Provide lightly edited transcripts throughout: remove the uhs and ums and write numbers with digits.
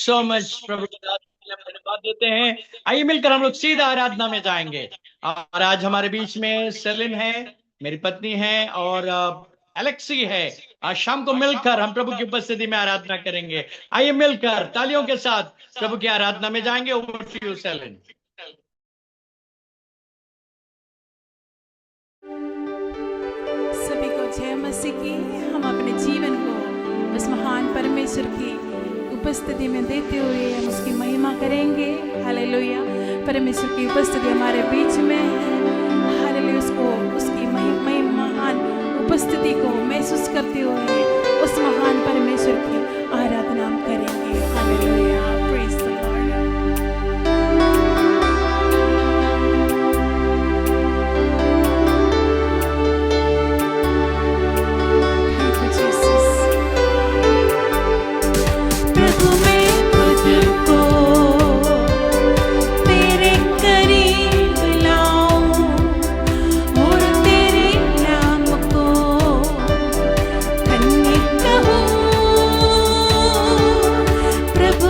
So much प्रभु के दास के लिए हम धन्यवाद देते हैं। आइए मिलकर हम लोग सीधा आराधना में जाएंगे। और आज हमारे बीच में सेलिन है, मेरी पत्नी है, और एलेक्सी है। आज शाम को मिलकर हम प्रभु की उपस्थिति में आराधना करेंगे। आइए मिलकर तालियों के साथ प्रभु की आराधना में जाएंगे। Over to you Celine. सभी को जय मसीह की। हम अपने जीवन को उस महान परमेश्वर की उपस्थिति में देते हुए हम उसकी महिमा करेंगे। हालेलुया। परमेश्वर की उपस्थिति हमारे बीच में है। हालेलुया। उसको उसकी महान उपस्थिति को महसूस करते हुए उस महान परमेश्वर की आराधना हम करेंगे। हालेलुया। Praise the Lord. प्रभु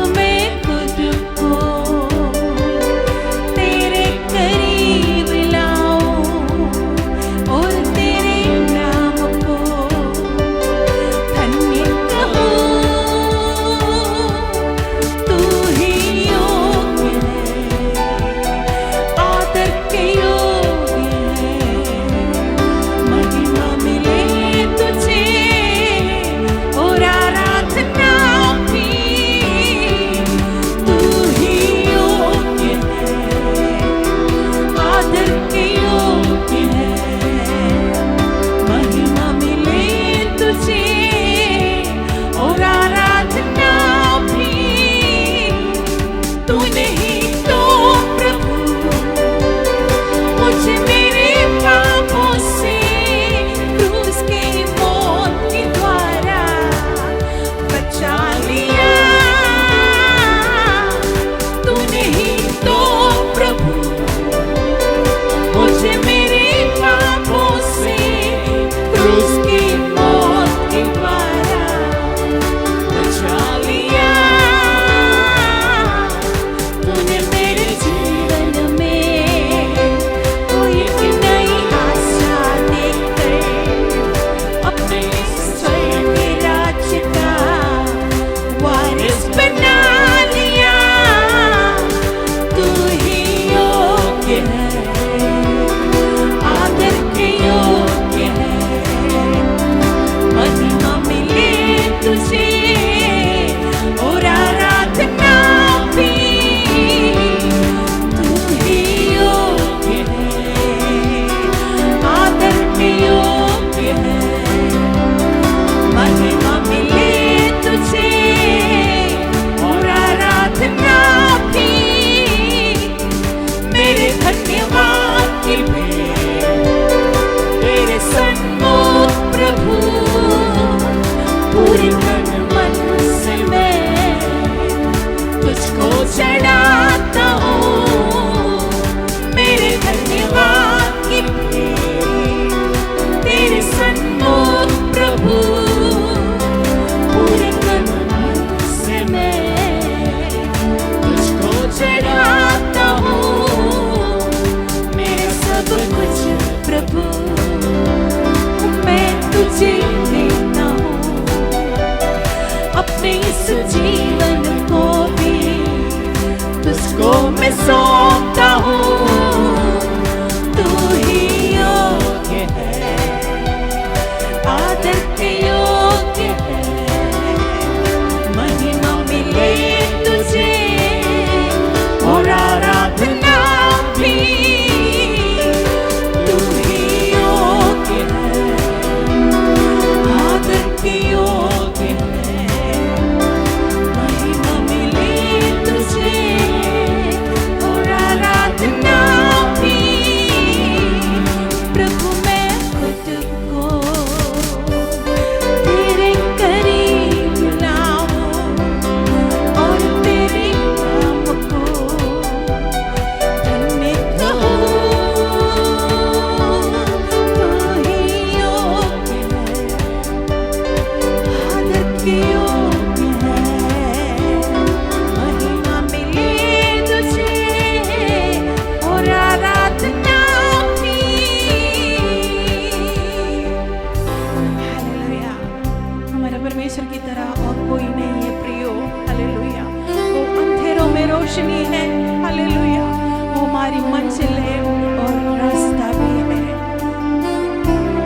रोशनी है, हालेलुया, वो हमारी मंजिल है और रास्ता भी है।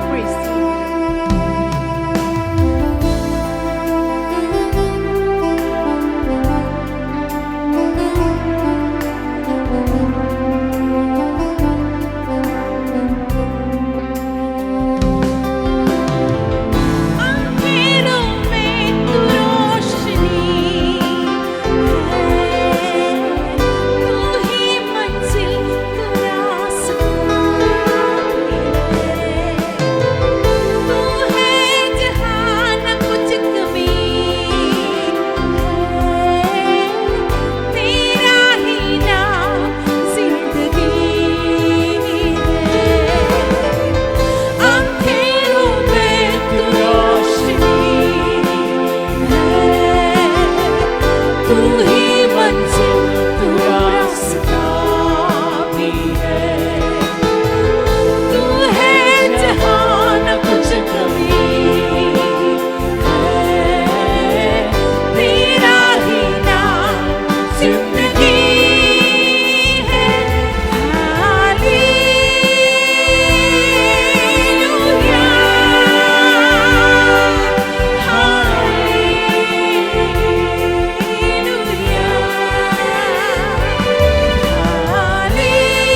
Praise the Lord. अंधेरों में तू रोशनी है, तू ही मंजिल, तू रास्ता है, तू है जहाँ न कुछ कमी है, तेरा ही नाम जिंदगी है। अंधेरों में तू रोशनी है, तू ही मंजिल, तू रास्ता भी है, तू है जहाँ न कुछ कमी है, तेरा ही नाम जिंदगी है। तुम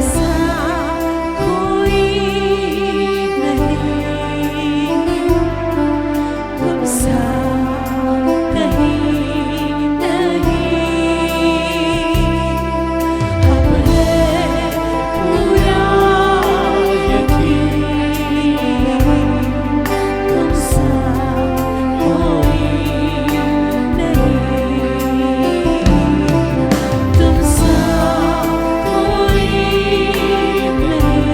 सा कोई नहीं, तुम सा कहीं नहीं, अब है पूरा यकीन, तुम सा कोई नहीं, तुम सा कोई नहीं,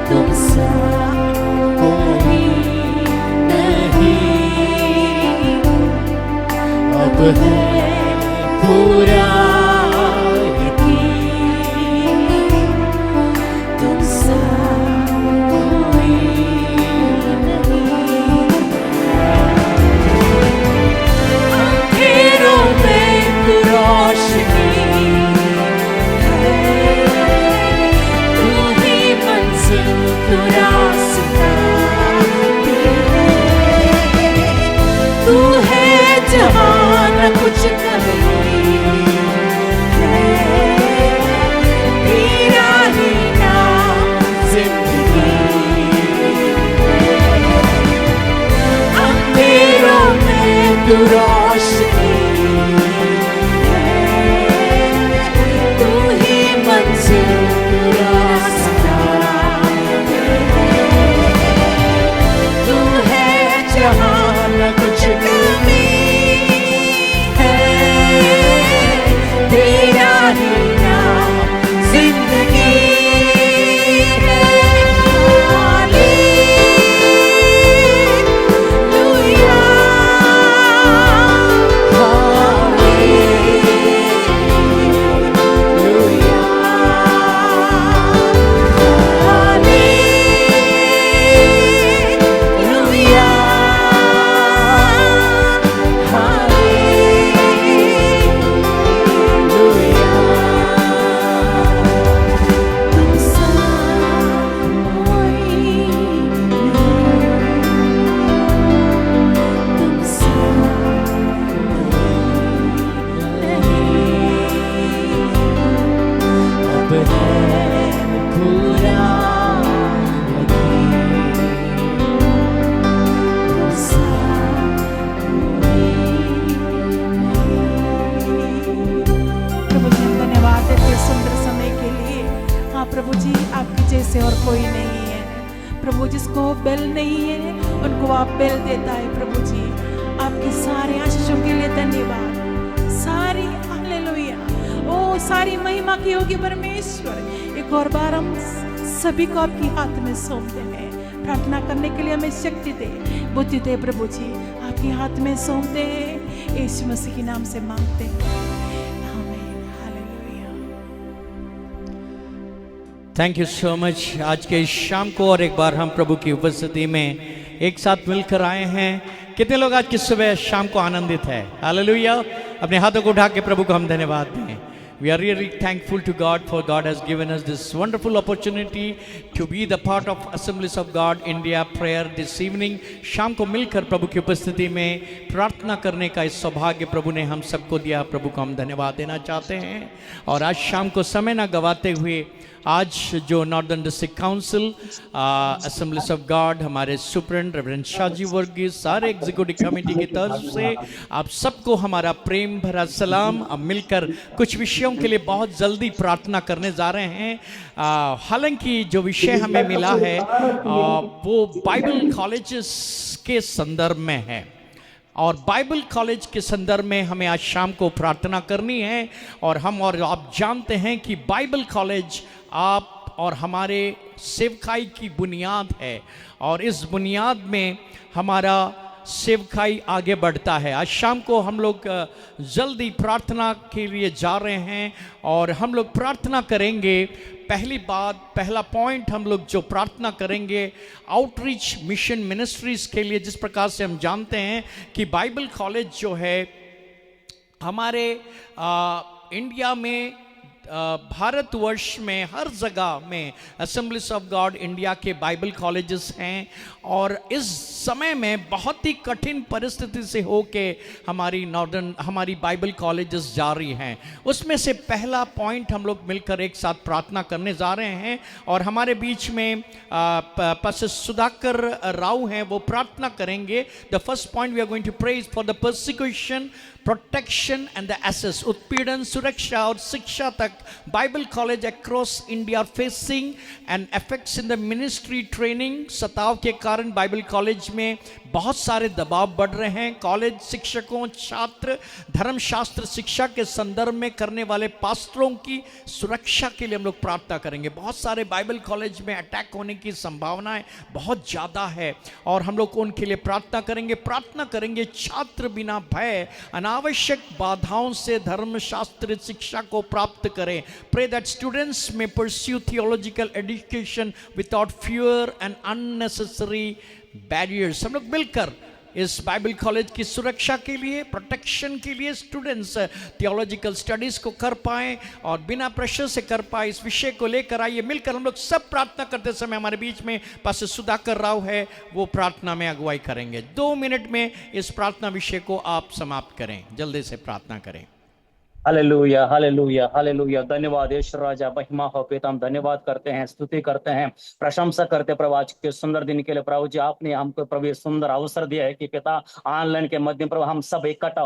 तुम सा कोई नहीं, अब है पूरा यकीन, तुम सा कोई नहीं। अंधेरों में तू रोशनी है, तू ही मंजिल, तू रास्ता भी है, तू है जहाँ न कुछ कमी है, तेरा ही नाम जिंदगी है। अंधेरों में तू रोशनी है, तू ही मंजिल, तू रास्ता है, तू है जहाँ न कुछ कमी है, तेरा ही नाम जिंदगी है। हालेलुया, हालेलुया, हालेलुया, तुम सा कोई नहीं, तुम सा कोई नहीं, अब है पूरा यकीन, तुम सा कोई नहीं। प्रभु जी, धन्यवाद देते हैं सुंदर समय के लिए। हाँ प्रभु जी, आपके जैसे और कोई नहीं है। प्रभु जिसको बेल नहीं है उनको आप बेल देता है। प्रभु जी, आपके सारे आशीषों के लिए धन्यवाद। सारी हालेलुया, ओ सारी महिमा की होगी परमेश्वर। एक और बार हम सभी को आपके हाथ में सौंपते हैं। प्रार्थना करने के लिए हमें शक्ति दे, बुद्धि दे प्रभु जी। आपके हाथ में सौंपते हैं, यीशु मसीह के नाम से मांगते हैं, आमीन, hallelujah. Thank you so much. आज के इस शाम को और एक बार हम प्रभु की उपस्थिति में एक साथ मिलकर आए हैं। कितने लोग आज की सुबह शाम को आनंदित है? हालेलुया। अपने हाथों को उठा के प्रभु को हम धन्यवाद दें। We are really thankful to God for God has given us this wonderful opportunity to be the part of Assemblies of God India prayer this evening। शाम को मिलकर प्रभु की उपस्थिति में प्रार्थना करने का इस सौभाग्य प्रभु ने हम सबको दिया। प्रभु को हम धन्यवाद देना चाहते हैं। और आज शाम को समय ना गवाते हुए आज जो northern district council assemblies of God, हमारे सुपरिटेंडेंट रेवरेंड शाहजी वर्गीस, सारे एग्जीक्यूटिव कमेटी की तरफ से आप सबको हमारा प्रेम भरा सलाम। अब मिलकर कुछ विषयों के लिए बहुत जल्दी प्रार्थना करने जा रहे हैं। हालांकि जो विषय हमें मिला है वो बाइबल कॉलेजेस के संदर्भ में है और बाइबल कॉलेज के संदर्भ में हमें आज शाम को प्रार्थना करनी है। और हम और आप जानते हैं कि बाइबल कॉलेज आप और हमारे सेवकाई की बुनियाद है और इस बुनियाद में हमारा सेवकाई आगे बढ़ता है। आज शाम को हम लोग जल्दी प्रार्थना के लिए जा रहे हैं और हम लोग प्रार्थना करेंगे। पहली बात, पहला पॉइंट हम लोग जो प्रार्थना करेंगे आउटरीच मिशन मिनिस्ट्रीज के लिए। जिस प्रकार से हम जानते हैं कि बाइबल कॉलेज जो है हमारे इंडिया में, भारतवर्ष में हर जगह में असेंबलीज ऑफ गॉड इंडिया के बाइबल कॉलेजेस हैं और इस समय में बहुत ही कठिन परिस्थिति से होके हमारी बाइबल कॉलेजेस जारी हैं। उसमें से पहला पॉइंट हम लोग मिलकर एक साथ प्रार्थना करने जा रहे हैं और हमारे बीच में पास्टर सुधाकर राव हैं, वो प्रार्थना करेंगे। The first point we are going to pray for the persecution, protection and the access. उत्पीड़न, सुरक्षा और शिक्षा तक Bible college across India facing and effects in the ministry training. सताव के कारण बाइबल कॉलेज में बहुत सारे दबाव बढ़ रहे हैं। कॉलेज शिक्षकों, छात्र, धर्मशास्त्र शिक्षा के संदर्भ में करने वाले पास्टरों की सुरक्षा के लिए हम लोग प्रार्थना करेंगे। बहुत सारे बाइबल कॉलेज में अटैक होने की संभावनाएं बहुत ज़्यादा है और हम लोग उनके लिए प्रार्थना करेंगे। प्रार्थना करेंगे छात्र बिना भय अनावश्यक बाधाओं से धर्मशास्त्र शिक्षा को प्राप्त करें। Pray that students may pursue theological education without fear and unnecessary barriers। हम लोग मिलकर इस बाइबल कॉलेज की सुरक्षा के लिए, प्रोटेक्शन के लिए, स्टूडेंट्स थियोलॉजिकल स्टडीज को कर पाएं और बिना प्रेशर से कर पाए, इस विषय को लेकर आइए मिलकर हम लोग सब प्रार्थना करते समय हमारे बीच में पास्टर सुधाकर राव है, वो प्रार्थना में अगुवाई करेंगे। 2 मिनट में इस प्रार्थना विषय को आप समाप्त करें। जल्दी से प्रार्थना करें। Hallelujah, hallelujah, hallelujah. धन्यवाद यीशु राजा, महिमा हो पिता। हम धन्यवाद करते हैं, स्तुति करते हैं, प्रशंसा करते हैं प्रभु आज के सुंदर दिन के लिए। प्रभु जी आपने हमको प्रभु सुंदर अवसर दिया है कि पिता ऑनलाइन के माध्यम प्रभु हम सब इकट्ठा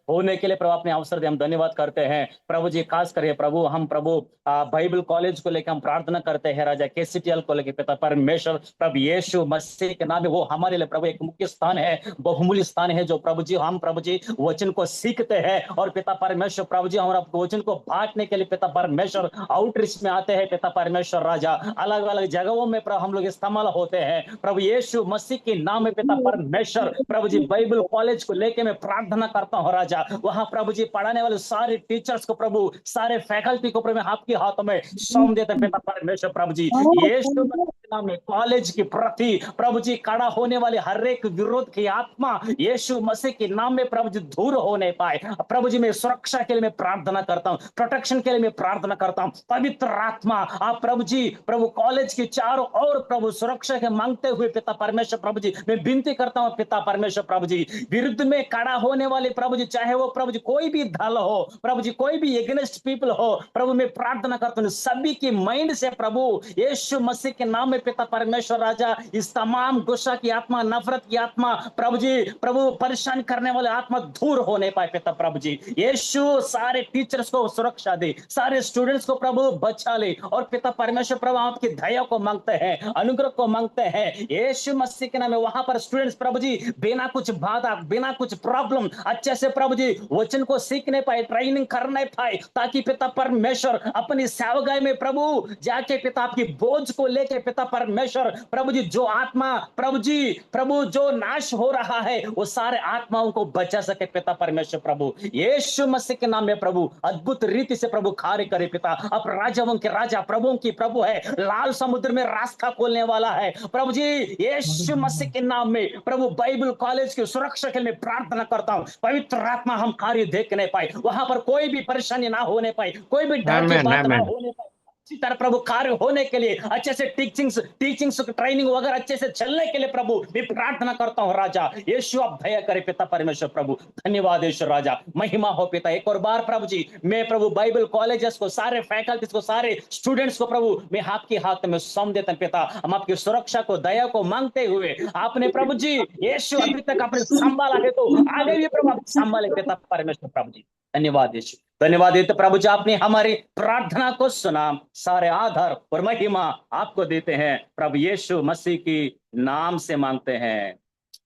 होने के लिए प्रभु आपने अवसर दिया। हम धन्यवाद करते हैं प्रभु जी। खास करिए प्रभु हम प्रभु बाइबल कॉलेज को लेकर हम प्रार्थना करते हैं राजा, KCTL को लेकर पिता परमेश्वर प्रभु यीशु मसीह के नाम में वो हमारे लिए प्रभु एक मुख्य स्थान है, बहुमूल्य स्थान है जो प्रभु जी हम प्रभु जी वचन को सीखते हैं और पिता परमेश्वर प्रभु जी हमारा वचन को बांटने के लिए पिता परमेश्वर आउटरीच में आते हैं। पिता परमेश्वर राजा अलग अलग जगहों में प्रभु हम लोग इस्तेमाल होते हैं प्रभु यीशु मसीह के नाम में पिता परमेश्वर प्रभु जी। बाइबल कॉलेज को लेके मैं प्रार्थना करता हूँ राजा, वहां प्रभु जी पढ़ाने वाले सारे टीचर्स को प्रभु, सारे फैकल्टी को प्रभु आपके हाथों में सौंप देते हैं पिता परमेश्वर प्रभु जी। यीशु नाम में कॉलेज के प्रति प्रभु जी खड़ा होने वाले हर एक विरोध की आत्मा यीशु मसीह के नाम में प्रभु जी दूर होने पाए। प्रभु जी मैं सुरक्षा के लिए मैं प्रार्थना करता हूँ, प्रोटेक्शन के लिए मैं प्रार्थना करता हूँ। पवित्र आत्मा आप प्रभु जी प्रभु कॉलेज के चारों ओर प्रभु सुरक्षा के मांगते हुए पिता परमेश्वर प्रभु जी मैं विनती करता हूँ पिता परमेश्वर प्रभु जी। विरुद्ध में खड़ा होने वाले प्रभु जी, चाहे वो प्रभु जी कोई भी दल हो प्रभु जी, कोई भी एगेंस्ट पीपल हो प्रभु, मैं प्रार्थना करता हूँ सभी की माइंड से प्रभु यीशु मसीह के नाम में पिता परमेश्वर राजा इस तमाम गुस्सा की आत्मा, नफरत की आत्मा प्रभु जी प्रभु परेशान करने वाले आत्मा दूर होने पाए पिता प्रभु जी। यीशु सारे टीचर्स को सुरक्षा दे, सारे स्टूडेंट्स को प्रभु बचा ले और पिता परमेश्वर प्रभु आपकी दया को मांगते हैं, अनुग्रह को मांगते हैं यीशु मसीह के नाम में। वहां पर स्टूडेंट्स प्रभु जी बिना कुछ बाधा, बिना कुछ प्रॉब्लम अच्छे से प्रभु जी वचन को सीखने पाए, ट्रेनिंग करने पाए, ताकि पिता परमेश्वर अपनी सेवकाई में प्रभु जाके पिता आपकी बोझ को लेके पिता परमेश्वर प्रभु जी, जो आत्मा प्रभु जी, प्रभु जो नाश हो रहा है वो सारे आत्माओं को बचा सके पिता परमेश्वर प्रभु, यीशु मसीह के नाम में प्रभु अद्भुत रीति से प्रभु कार्य करे पिता। अब राजाओं के राजा प्रभुओं की प्रभु है, लाल समुद्र में रास्ता खोलने वाला है प्रभु जी, यीशु मसीह के नाम में प्रभु बाइबल कॉलेज की सुरक्षा के लिए प्रार्थना करता हूं, पवित्र आत्मा हम कार्य देख नहीं पाए, वहां पर कोई भी परेशानी ना होने पाए, कोई भी डर की आमेन बात ना आमेन होने पाए, इसी तरह प्रभु कार्य होने के लिए अच्छे से टीचिंग्स ट्रेनिंग वगैरह अच्छे से चलने के लिए प्रभु मैं प्रार्थना करता हूं राजा, यीशु आप दया करे पिता परमेश्वर प्रभु, धन्यवाद यीशु राजा, महिमा हो पिता। एक और बार प्रभु जी मैं प्रभु बाइबल कॉलेजेस को, सारे फैकल्टीज को, सारे स्टूडेंट्स को प्रभु मैं आपके हाथ में सौंप देता हूं पिता। हम आपकी सुरक्षा को, दया को मांगते हुए, आपने प्रभु जी यीशु अभी तक आपने संभाला है तो आगे भी प्रभु आप संभाले पिता परमेश्वर प्रभु जी, धन्यवाद यीशु, धन्यवाद देते प्रभु जी, आपने हमारी प्रार्थना को सुना, सारे आधार और महिमा आपको देते हैं प्रभु यीशु मसीह की नाम से मांगते हैं,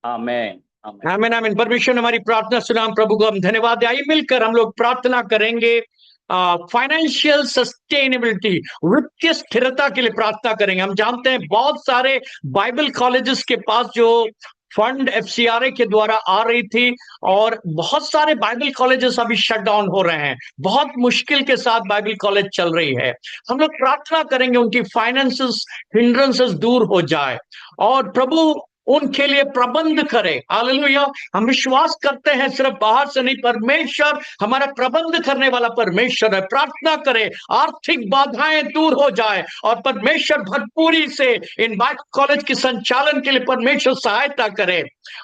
आमेन आमेन। आमेन आमेन। परमेश्वर ने हमारी प्रार्थना सुना, हम प्रभु को हम धन्यवाद दें। आइए मिलकर हम लोग प्रार्थना करेंगे फाइनेंशियल सस्टेनेबिलिटी, वित्तीय स्थिरता के लिए प्रार्थना करेंगे। हम जानते हैं बहुत सारे बाइबल कॉलेजेस के पास जो फंड एफसीआरए के द्वारा आ रही थी और बहुत सारे बाइबल कॉलेजेस अभी शट डाउन हो रहे हैं, बहुत मुश्किल के साथ बाइबल कॉलेज चल रही है। हम लोग प्रार्थना करेंगे उनकी फाइनेंसेस हिंड्रेंसेस दूर हो जाए और प्रभु उनके लिए प्रबंध करे। हालेलुया। हम विश्वास करते हैं सिर्फ बाहर से नहीं, परमेश्वर हमारा प्रबंध करने वाला परमेश्वर है। प्रार्थना करें आर्थिक बाधाएं दूर हो जाए और परमेश्वर भरपूरी से इन बाइबल कॉलेज के संचालन के लिए परमेश्वर सहायता करे।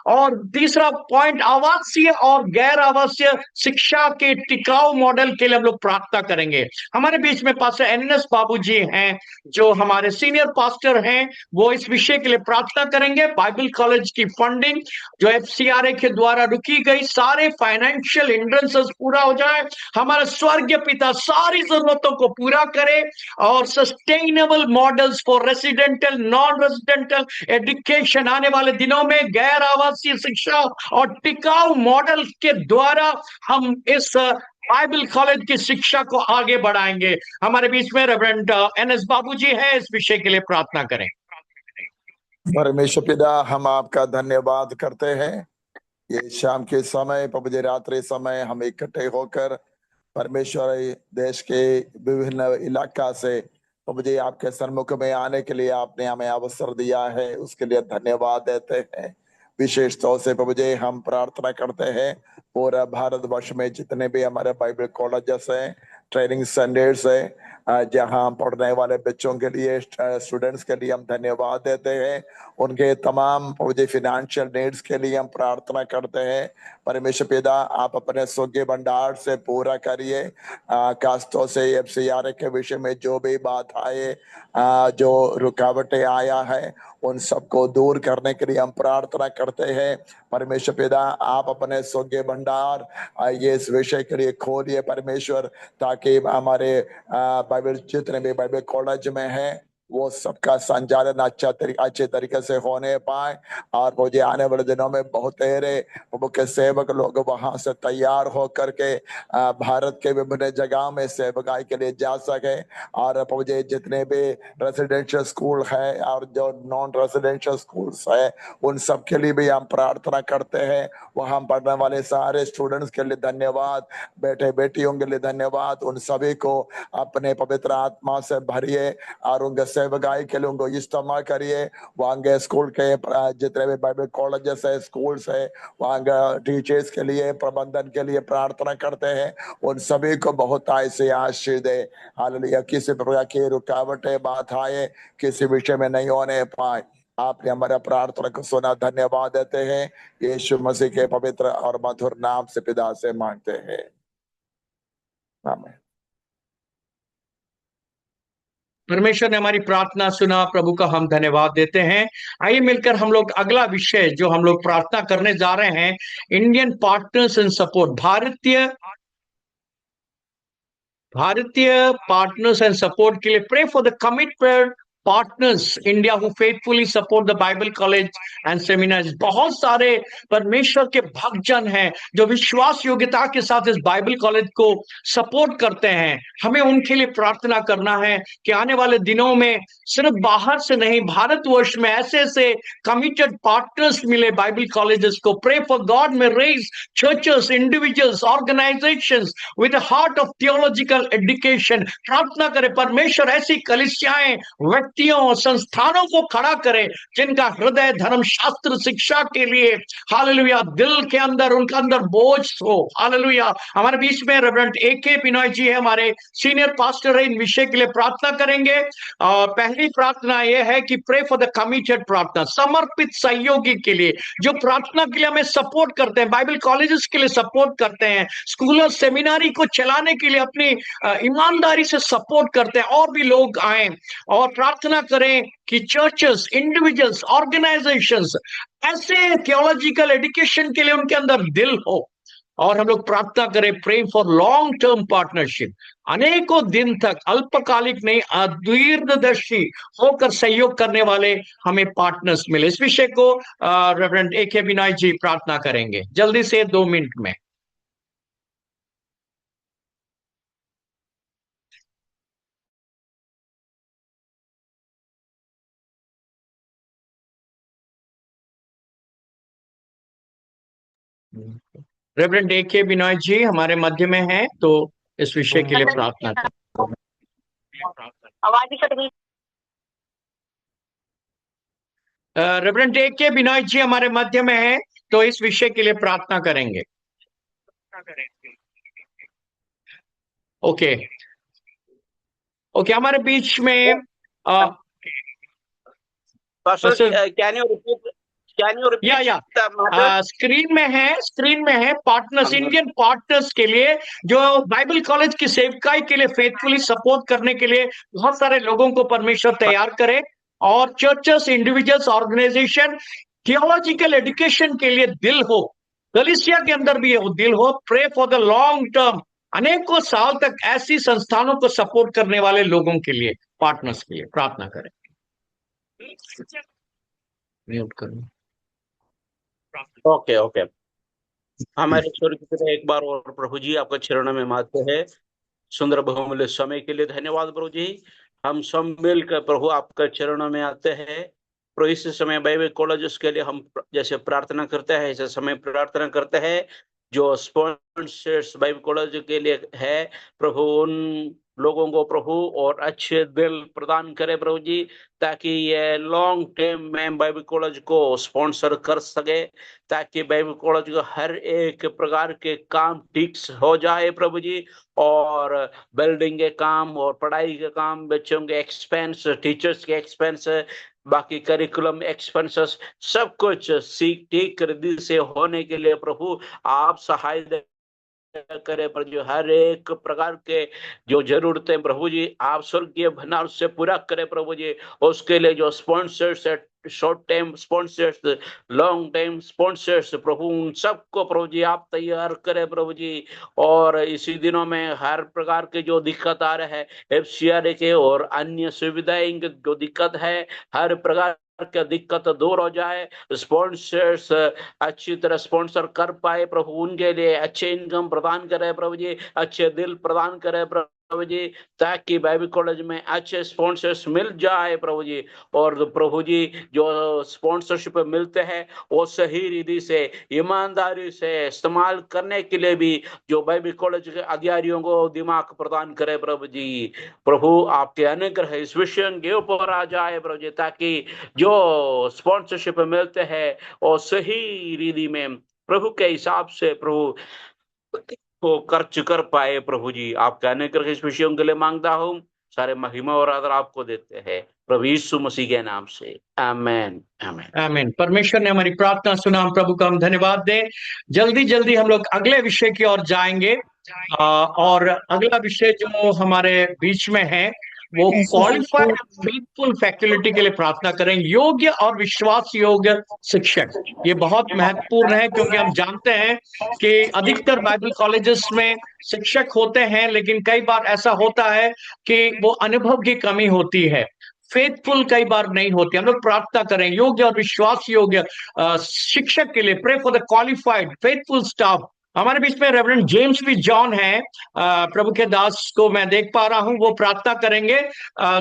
और तीसरा पॉइंट, आवासीय और गैर आवासीय शिक्षा के टिकाऊ मॉडल के लिए हम लोग प्रार्थना करेंगे। हमारे बीच में पास्टर एनएस बाबू जी हैं जो हमारे सीनियर पास्टर हैं, वो इस विषय के लिए प्रार्थना करेंगे। बाइबल कॉलेज की फंडिंग जो एफसीआरए के द्वारा रुकी गई, सारे फाइनेंशियल हिंड्रेंसेस पूरा हो जाए, हमारा स्वर्गीय पिता सारी जरूरतों को पूरा करे और sustainable models for residential non residential education आने वाले दिनों में गैर आवासीय शिक्षा और टिकाऊ मॉडल के द्वारा हम इस बाइबल कॉलेज की शिक्षा को आगे बढ़ाएंगे। हमारे बीच में रेवरेंड एनएस बाबू जी है, इस विषय के लिए प्रार्थना करें। परमेश्वर पिता हम आपका धन्यवाद करते हैं, ये शाम के समय प्रभु जी रात्रि समय हम इकट्ठे होकर परमेश्वर देश के विभिन्न इलाका से प्रभु जी आपके सन्मुख में आने के लिए आपने हमें अवसर दिया है, उसके लिए धन्यवाद देते हैं। विशेष तौर से प्रभु जी हम प्रार्थना करते हैं पूरा भारतवर्ष में जितने भी हमारे बाइबल कॉलेजेस हैं, ट्रेनिंग सेंटर्स है, जहां पढ़ने वाले बच्चों के लिए, स्टूडेंट्स के लिए हम धन्यवाद देते हैं। उनके तमाम फाइनेंशियल नीड्स के लिए हम प्रार्थना करते हैं। परमेश्वर पिता आप अपने स्वर्गीय भंडार से पूरा करिए। खासतौर से एफसीआरए के विषय में जो भी बात आए, जो रुकावटें आया है, उन सबको दूर करने के लिए हम प्रार्थना करते हैं। परमेश्वर पिता आप अपने स्वर्गीय भंडार ये इस विषय के लिए खोलिए परमेश्वर, ताकि हमारे बाइबल जितने भी बाइबल कॉलेज में है वो सबका संचालन अच्छे तरीके से होने पाए और मुझे आने वाले दिनों में बहुत तेरे मुख्य सेवक लोग वहां से तैयार होकर के भारत के विभिन्न जगह में सेवकाई के लिए जा सके। और मुझे जितने भी रेसिडेंशियल स्कूल है और जो नॉन रेसिडेंशियल स्कूल्स है उन सब के लिए भी हम प्रार्थना करते हैं। वहां पढ़ने वाले सारे स्टूडेंट्स के लिए धन्यवाद, बेटे बेटियों के लिए धन्यवाद। उन सभी को अपने पवित्र आत्मा से भरिए और उनके सेवकाई के लिए उनको इस्तेमाल करिए। वहाँ स्कूल के जितने भी बाइबल कॉलेजेस है, स्कूल्स है, वहाँ टीचर्स के लिए, प्रबंधन के लिए प्रार्थना करते हैं। उन सभी को बहुत ऐसे आशीष दे। हालेलुया। किसी प्रकार की रुकावटें बात आए किसी विषय में नहीं होने पाए, आपने हमारा प्रार्थना को सुना, धन्यवाद देते हैं। यीशु मसीह के पवित्र और मधुर नाम से पिता से मांगते हैं, आमीन। परमेश्वर ने हमारी प्रार्थना सुना, प्रभु का हम धन्यवाद देते हैं। आइए मिलकर हम लोग अगला विषय जो हम लोग प्रार्थना करने जा रहे हैं, इंडियन पार्टनर्स इन सपोर्ट, भारतीय पार्टनर्स एंड सपोर्ट के लिए pray for the committed partners India who faithfully support the Bible college and seminars. बहुत सारे परमेश्वर के भक्तजन हैं जो विश्वास योग्यता के साथ इस बाइबल कॉलेज को सपोर्ट करते हैं। हमें उनके लिए प्रार्थना करना है कि आने वाले दिनों में सिर्फ बाहर से नहीं, भारतवर्ष में ऐसे ऐसे कमिटेड पार्टनर्स मिले बाइबल कॉलेजेस को। प्रे फॉर गॉड में raise churches, individuals, organizations with a heart of theological education. प्रार्थना करें परमेश्वर ऐसी कलीसियाएं, व्यक्तियों, संस्थानों को खड़ा करे जिनका हृदय धर्मशास्त्र शिक्षा के लिए हालेलुया दिल के अंदर उनका अंदर बोझ हो। हालेलुया। हमारे बीच में रेवरेंड AK बिनॉय जी है, हमारे सीनियर पास्टर है। इन विषय के लिए प्रार्थना करेंगे। पहली प्रार्थना यह है कि प्रे फॉर द कमिटेड, प्रार्थना समर्पित सहयोगी के लिए जो प्रार्थना के लिए हमें सपोर्ट करते हैं, बाइबल कॉलेजेस के लिए सपोर्ट करते हैं, स्कूल और सेमिनारी को चलाने के लिए अपनी ईमानदारी से सपोर्ट करते हैं। और भी लोग आए और प्रार्थना करें कि चर्चेस, इंडिविजुअल्स, ऑर्गेनाइजेशंस ऐसे थियोलॉजिकल एजुकेशन के लिए उनके अंदर दिल हो। और हम लोग प्रार्थना करें pray for long term partnership, अनेकों दिन तक अल्पकालिक नहीं दीर्घदर्शी होकर सहयोग करने वाले हमें पार्टनर्स मिले। इस विषय को रेवरेंड AK बिनॉय जी प्रार्थना करेंगे जल्दी से 2 मिनट में। रेवरेंड AK बिनॉय जी हमारे मध्य में हैं, तो इस विषय के लिए प्रार्थना करें। आवाज ही कट गई। रेवरेंड AK बिनॉय जी हमारे मध्य में हैं, तो इस विषय के लिए प्रार्थना करेंगे। ओके ओके, हमारे बीच में स्क्रीन में है पार्टनर्स, इंडियन पार्टनर्स के लिए जो बाइबल कॉलेज की सेवकाई के लिए फेथफुली सपोर्ट करने के लिए बहुत सारे लोगों को परमेश्वर तैयार करे। और churches, individuals, organisation theological education के लिए दिल हो, कलीसिया के अंदर भी वो दिल हो। Pray for the long term, अनेकों साल तक ऐसी संस्थानों को सपोर्ट करने वाले लोगों के लिए, पार्टनर्स के लिए प्रार्थना करें। म्यूट करो। ओके हमारे स्वर्गीय पिता, एक बार और प्रभु जी आपका चरणों में मानते हैं। सुंदर बहुमूल्य समय के लिए धन्यवाद प्रभु जी। हम सब मिलकर प्रभु आपका चरणों में आते हैं। प्रभु इस समय बाइबल कॉलेजेस के लिए हम जैसे प्रार्थना करते हैं, ऐसे समय प्रार्थना करते हैं जो स्पॉन्सर्स बाइबल कॉलेज के लिए है प्रभु, उन लोगों को प्रभु और अच्छे दिल प्रदान करे प्रभु जी, ताकि ये लॉन्ग टर्म में बाइबल कॉलेज को स्पॉन्सर कर सके, ताकि बाइबल कॉलेज को हर एक प्रकार के काम ठीक हो जाए प्रभु जी। और बिल्डिंग के काम और पढ़ाई के काम, बच्चों के एक्सपेंस, टीचर्स के एक्सपेंस, बाकी करिकुलम एक्सपेंसेस, सब कुछ ठीक रीति से होने के लिए प्रभु आप सहायता करे पर जो हर एक प्रकार के जो जरूरतें प्रभु जी आप स्वर्गीय भंडार से पूरा करे प्रभु जी। उसके लिए जो स्पॉन्सर्स है, short time sponsors, long time sponsors प्रभु, उन सबको प्रभु जी आप तैयार करे प्रभु जी। और इसी दिनों में हर प्रकार के जो दिक्कत आ रहे हैं FCRA के और अन्य सुविधाएं जो दिक्कत है, हर प्रकार का दिक्कत दूर हो जाए, स्पॉन्सर्स अच्छी तरह स्पॉन्सर कर पाए प्रभु, उनके लिए अच्छे इनकम प्रदान करे प्रभु जी, अच्छे दिल प्रदान करे प्रभु जी, ताकि बाइबल कॉलेज में अच्छे स्पॉन्सर्स मिल जाए प्रभु जी। और प्रभु जी जो स्पॉन्सरशिप मिलते हैं वो सही रीति से ईमानदारी से इस्तेमाल करने के लिए भी जो बाइबल कॉलेज के अधिकारियों को दिमाग प्रदान करे प्रभु जी। प्रभु आपके अनुग्रह इस विषय के ऊपर आ जाए प्रभु जी, ताकि जो स्पॉन्सरशिप मिलते हैं और सही रीति में प्रभु के हिसाब से प्रभु को खर्च कर पाए प्रभु जी। आपके अनुग्रह इस विषयों के लिए मांगता हूँ, सारे महिमा और आदर आपको देते हैं प्रभु यीशु मसीह के नाम से, आमीन आमीन आमीन। परमेश्वर ने हमारी प्रार्थना सुना, हम प्रभु का हम धन्यवाद दें। जल्दी हम लोग अगले विषय की ओर जाएंगे। और अगला विषय जो हमारे बीच में है वो क्वालिफाइड फेथफुल फैकल्टी के लिए प्रार्थना करें, योग्य और विश्वास योग्य शिक्षक। ये बहुत महत्वपूर्ण है क्योंकि हम जानते हैं कि अधिकतर बाइबल कॉलेजेस में शिक्षक होते हैं, लेकिन कई बार ऐसा होता है कि वो अनुभव की कमी होती है। फेथफुल कई बार नहीं होते। हम लोग प्रार्थना करें योग्य और विश्वास योग्य शिक्षक के लिए। Pray for the qualified faithful staff. हमारे बीच में रेवरेंड जेम्स बी जॉन है, प्रभु के दास को मैं देख पा रहा हूं, वो प्रार्थना करेंगे।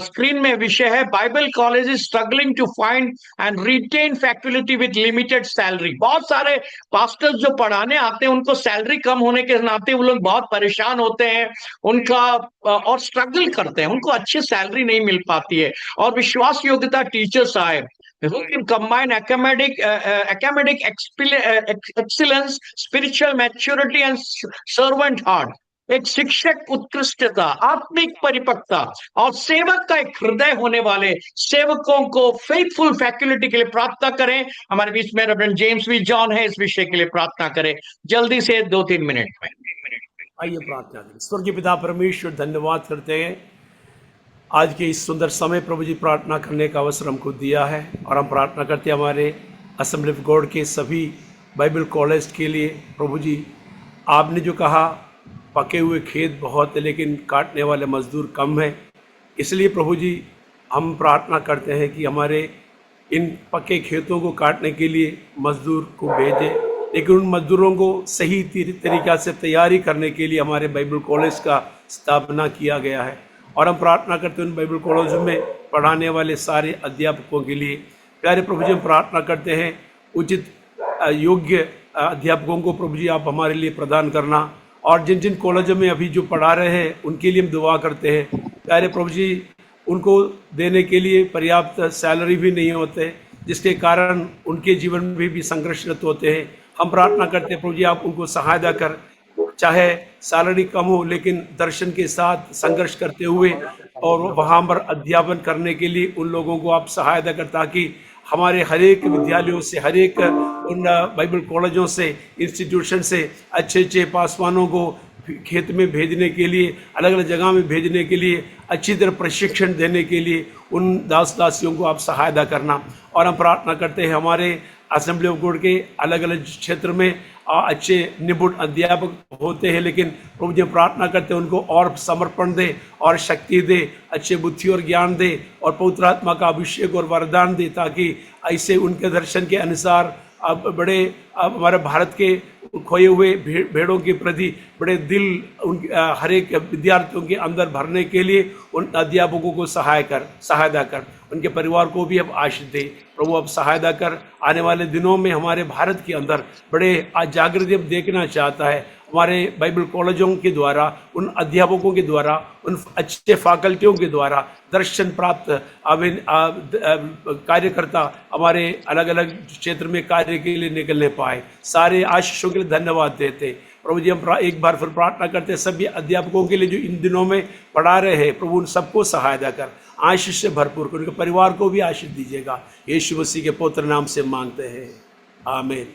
स्क्रीन में विषय है Bible college is struggling to find and retain faculty with limited salary. बहुत सारे पास्टर्स जो पढ़ाने आते हैं उनको सैलरी कम होने के नाते वो लोग बहुत परेशान होते हैं उनका और स्ट्रगल करते हैं, उनको अच्छी सैलरी नहीं मिल पाती है। और विश्वास योग्यता टीचर्स आए who can combine academic excellence, spiritual maturity and servant heart। एक शिक्षक उत्कृष्टता, आत्मिक परिपक्वता और सेवक का एक हृदय होने वाले सेवकों को फेथफुल फैकल्टी के लिए प्रार्थना करें। हमारे बीच में रेवरेंड जेम्स बी जॉन है, इस विषय के लिए प्रार्थना करें जल्दी से 2-3 मिनट में। आइए प्रार्थना करें। स्वर्गीय पिता परमेश्वर, धन्यवाद करते हैं आज के इस सुंदर समय प्रभु जी प्रार्थना करने का अवसर हमको दिया है। और हम प्रार्थना करते हैं हमारे असेंबली ऑफ गॉड के सभी बाइबल कॉलेज के लिए। प्रभु जी, आपने जो कहा पके हुए खेत बहुत है लेकिन काटने वाले मजदूर कम है, इसलिए प्रभु जी हम प्रार्थना करते हैं कि हमारे इन पके खेतों को काटने के लिए मजदूर को भेजें, लेकिन उन मजदूरों को सही तरीक़ा से तैयारी करने के लिए हमारे बाइबल कॉलेज का स्थापना किया गया है। और हम प्रार्थना करते हैं उन बाइबल कॉलेजों में पढ़ाने वाले सारे अध्यापकों के लिए। प्यारे प्रभु जी, हम प्रार्थना करते हैं उचित योग्य अध्यापकों को प्रभु जी आप हमारे लिए प्रदान करना। और जिन जिन कॉलेजों में अभी जो पढ़ा रहे हैं उनके लिए हम दुआ करते हैं। प्यारे प्रभु जी, उनको देने के लिए पर्याप्त सैलरी भी नहीं होते, जिसके कारण उनके जीवन में भी संघर्षरत होते हैं। हम प्रार्थना करते हैं प्रभु जी आप उनको सहायता कर, चाहे सैलरी कम हो लेकिन दर्शन के साथ संघर्ष करते हुए और वहाँ पर अध्यापन करने के लिए उन लोगों को आप सहायता कर, ताकि हमारे हर एक विद्यालयों से, हर एक उन बाइबल कॉलेजों से, इंस्टीट्यूशन से अच्छे अच्छे पासवानों को खेत में भेजने के लिए, अलग अलग जगह में भेजने के लिए, अच्छी तरह प्रशिक्षण देने के लिए उन दास दासियों को आप सहायता करना। और हम प्रार्थना करते हैं हमारे असेंबली ऑफ गॉड के अलग अलग क्षेत्र में अच्छे निपुण अध्यापक होते हैं, लेकिन प्रभु जी प्रार्थना करते हैं उनको और समर्पण दे और शक्ति दे, अच्छे बुद्धि और ज्ञान दे और पवित्र आत्मा का अभिषेक और वरदान दे, ताकि ऐसे उनके दर्शन के अनुसार अब बड़े हमारे भारत के खोए हुए भेड़ों के प्रति बड़े दिल उन हर एक विद्यार्थियों के अंदर भरने के लिए उन अध्यापकों को सहायता कर, उनके परिवार को भी अब आशीष दे। प्रभु अब सहायता कर, आने वाले दिनों में हमारे भारत के अंदर बड़े जागृति अब देखना चाहता है। हमारे बाइबल कॉलेजों के द्वारा, उन अध्यापकों के द्वारा, उन अच्छे फैकल्टियों के द्वारा दर्शन प्राप्त कार्यकर्ता हमारे अलग अलग क्षेत्र में कार्य के लिए निकलने पाए। सारे आशीषों के लिए धन्यवाद देते प्रभु जी। हम एक बार फिर प्रार्थना करते हैं सभी अध्यापकों के लिए जो इन दिनों में पढ़ा रहे हैं, प्रभु उन सबको सहायता कर, आशीष से भरपूर कर, उनके परिवार को भी आशीष दीजिएगा। यीशु मसीह के पवित्र नाम से मांगते हैं, आमीन।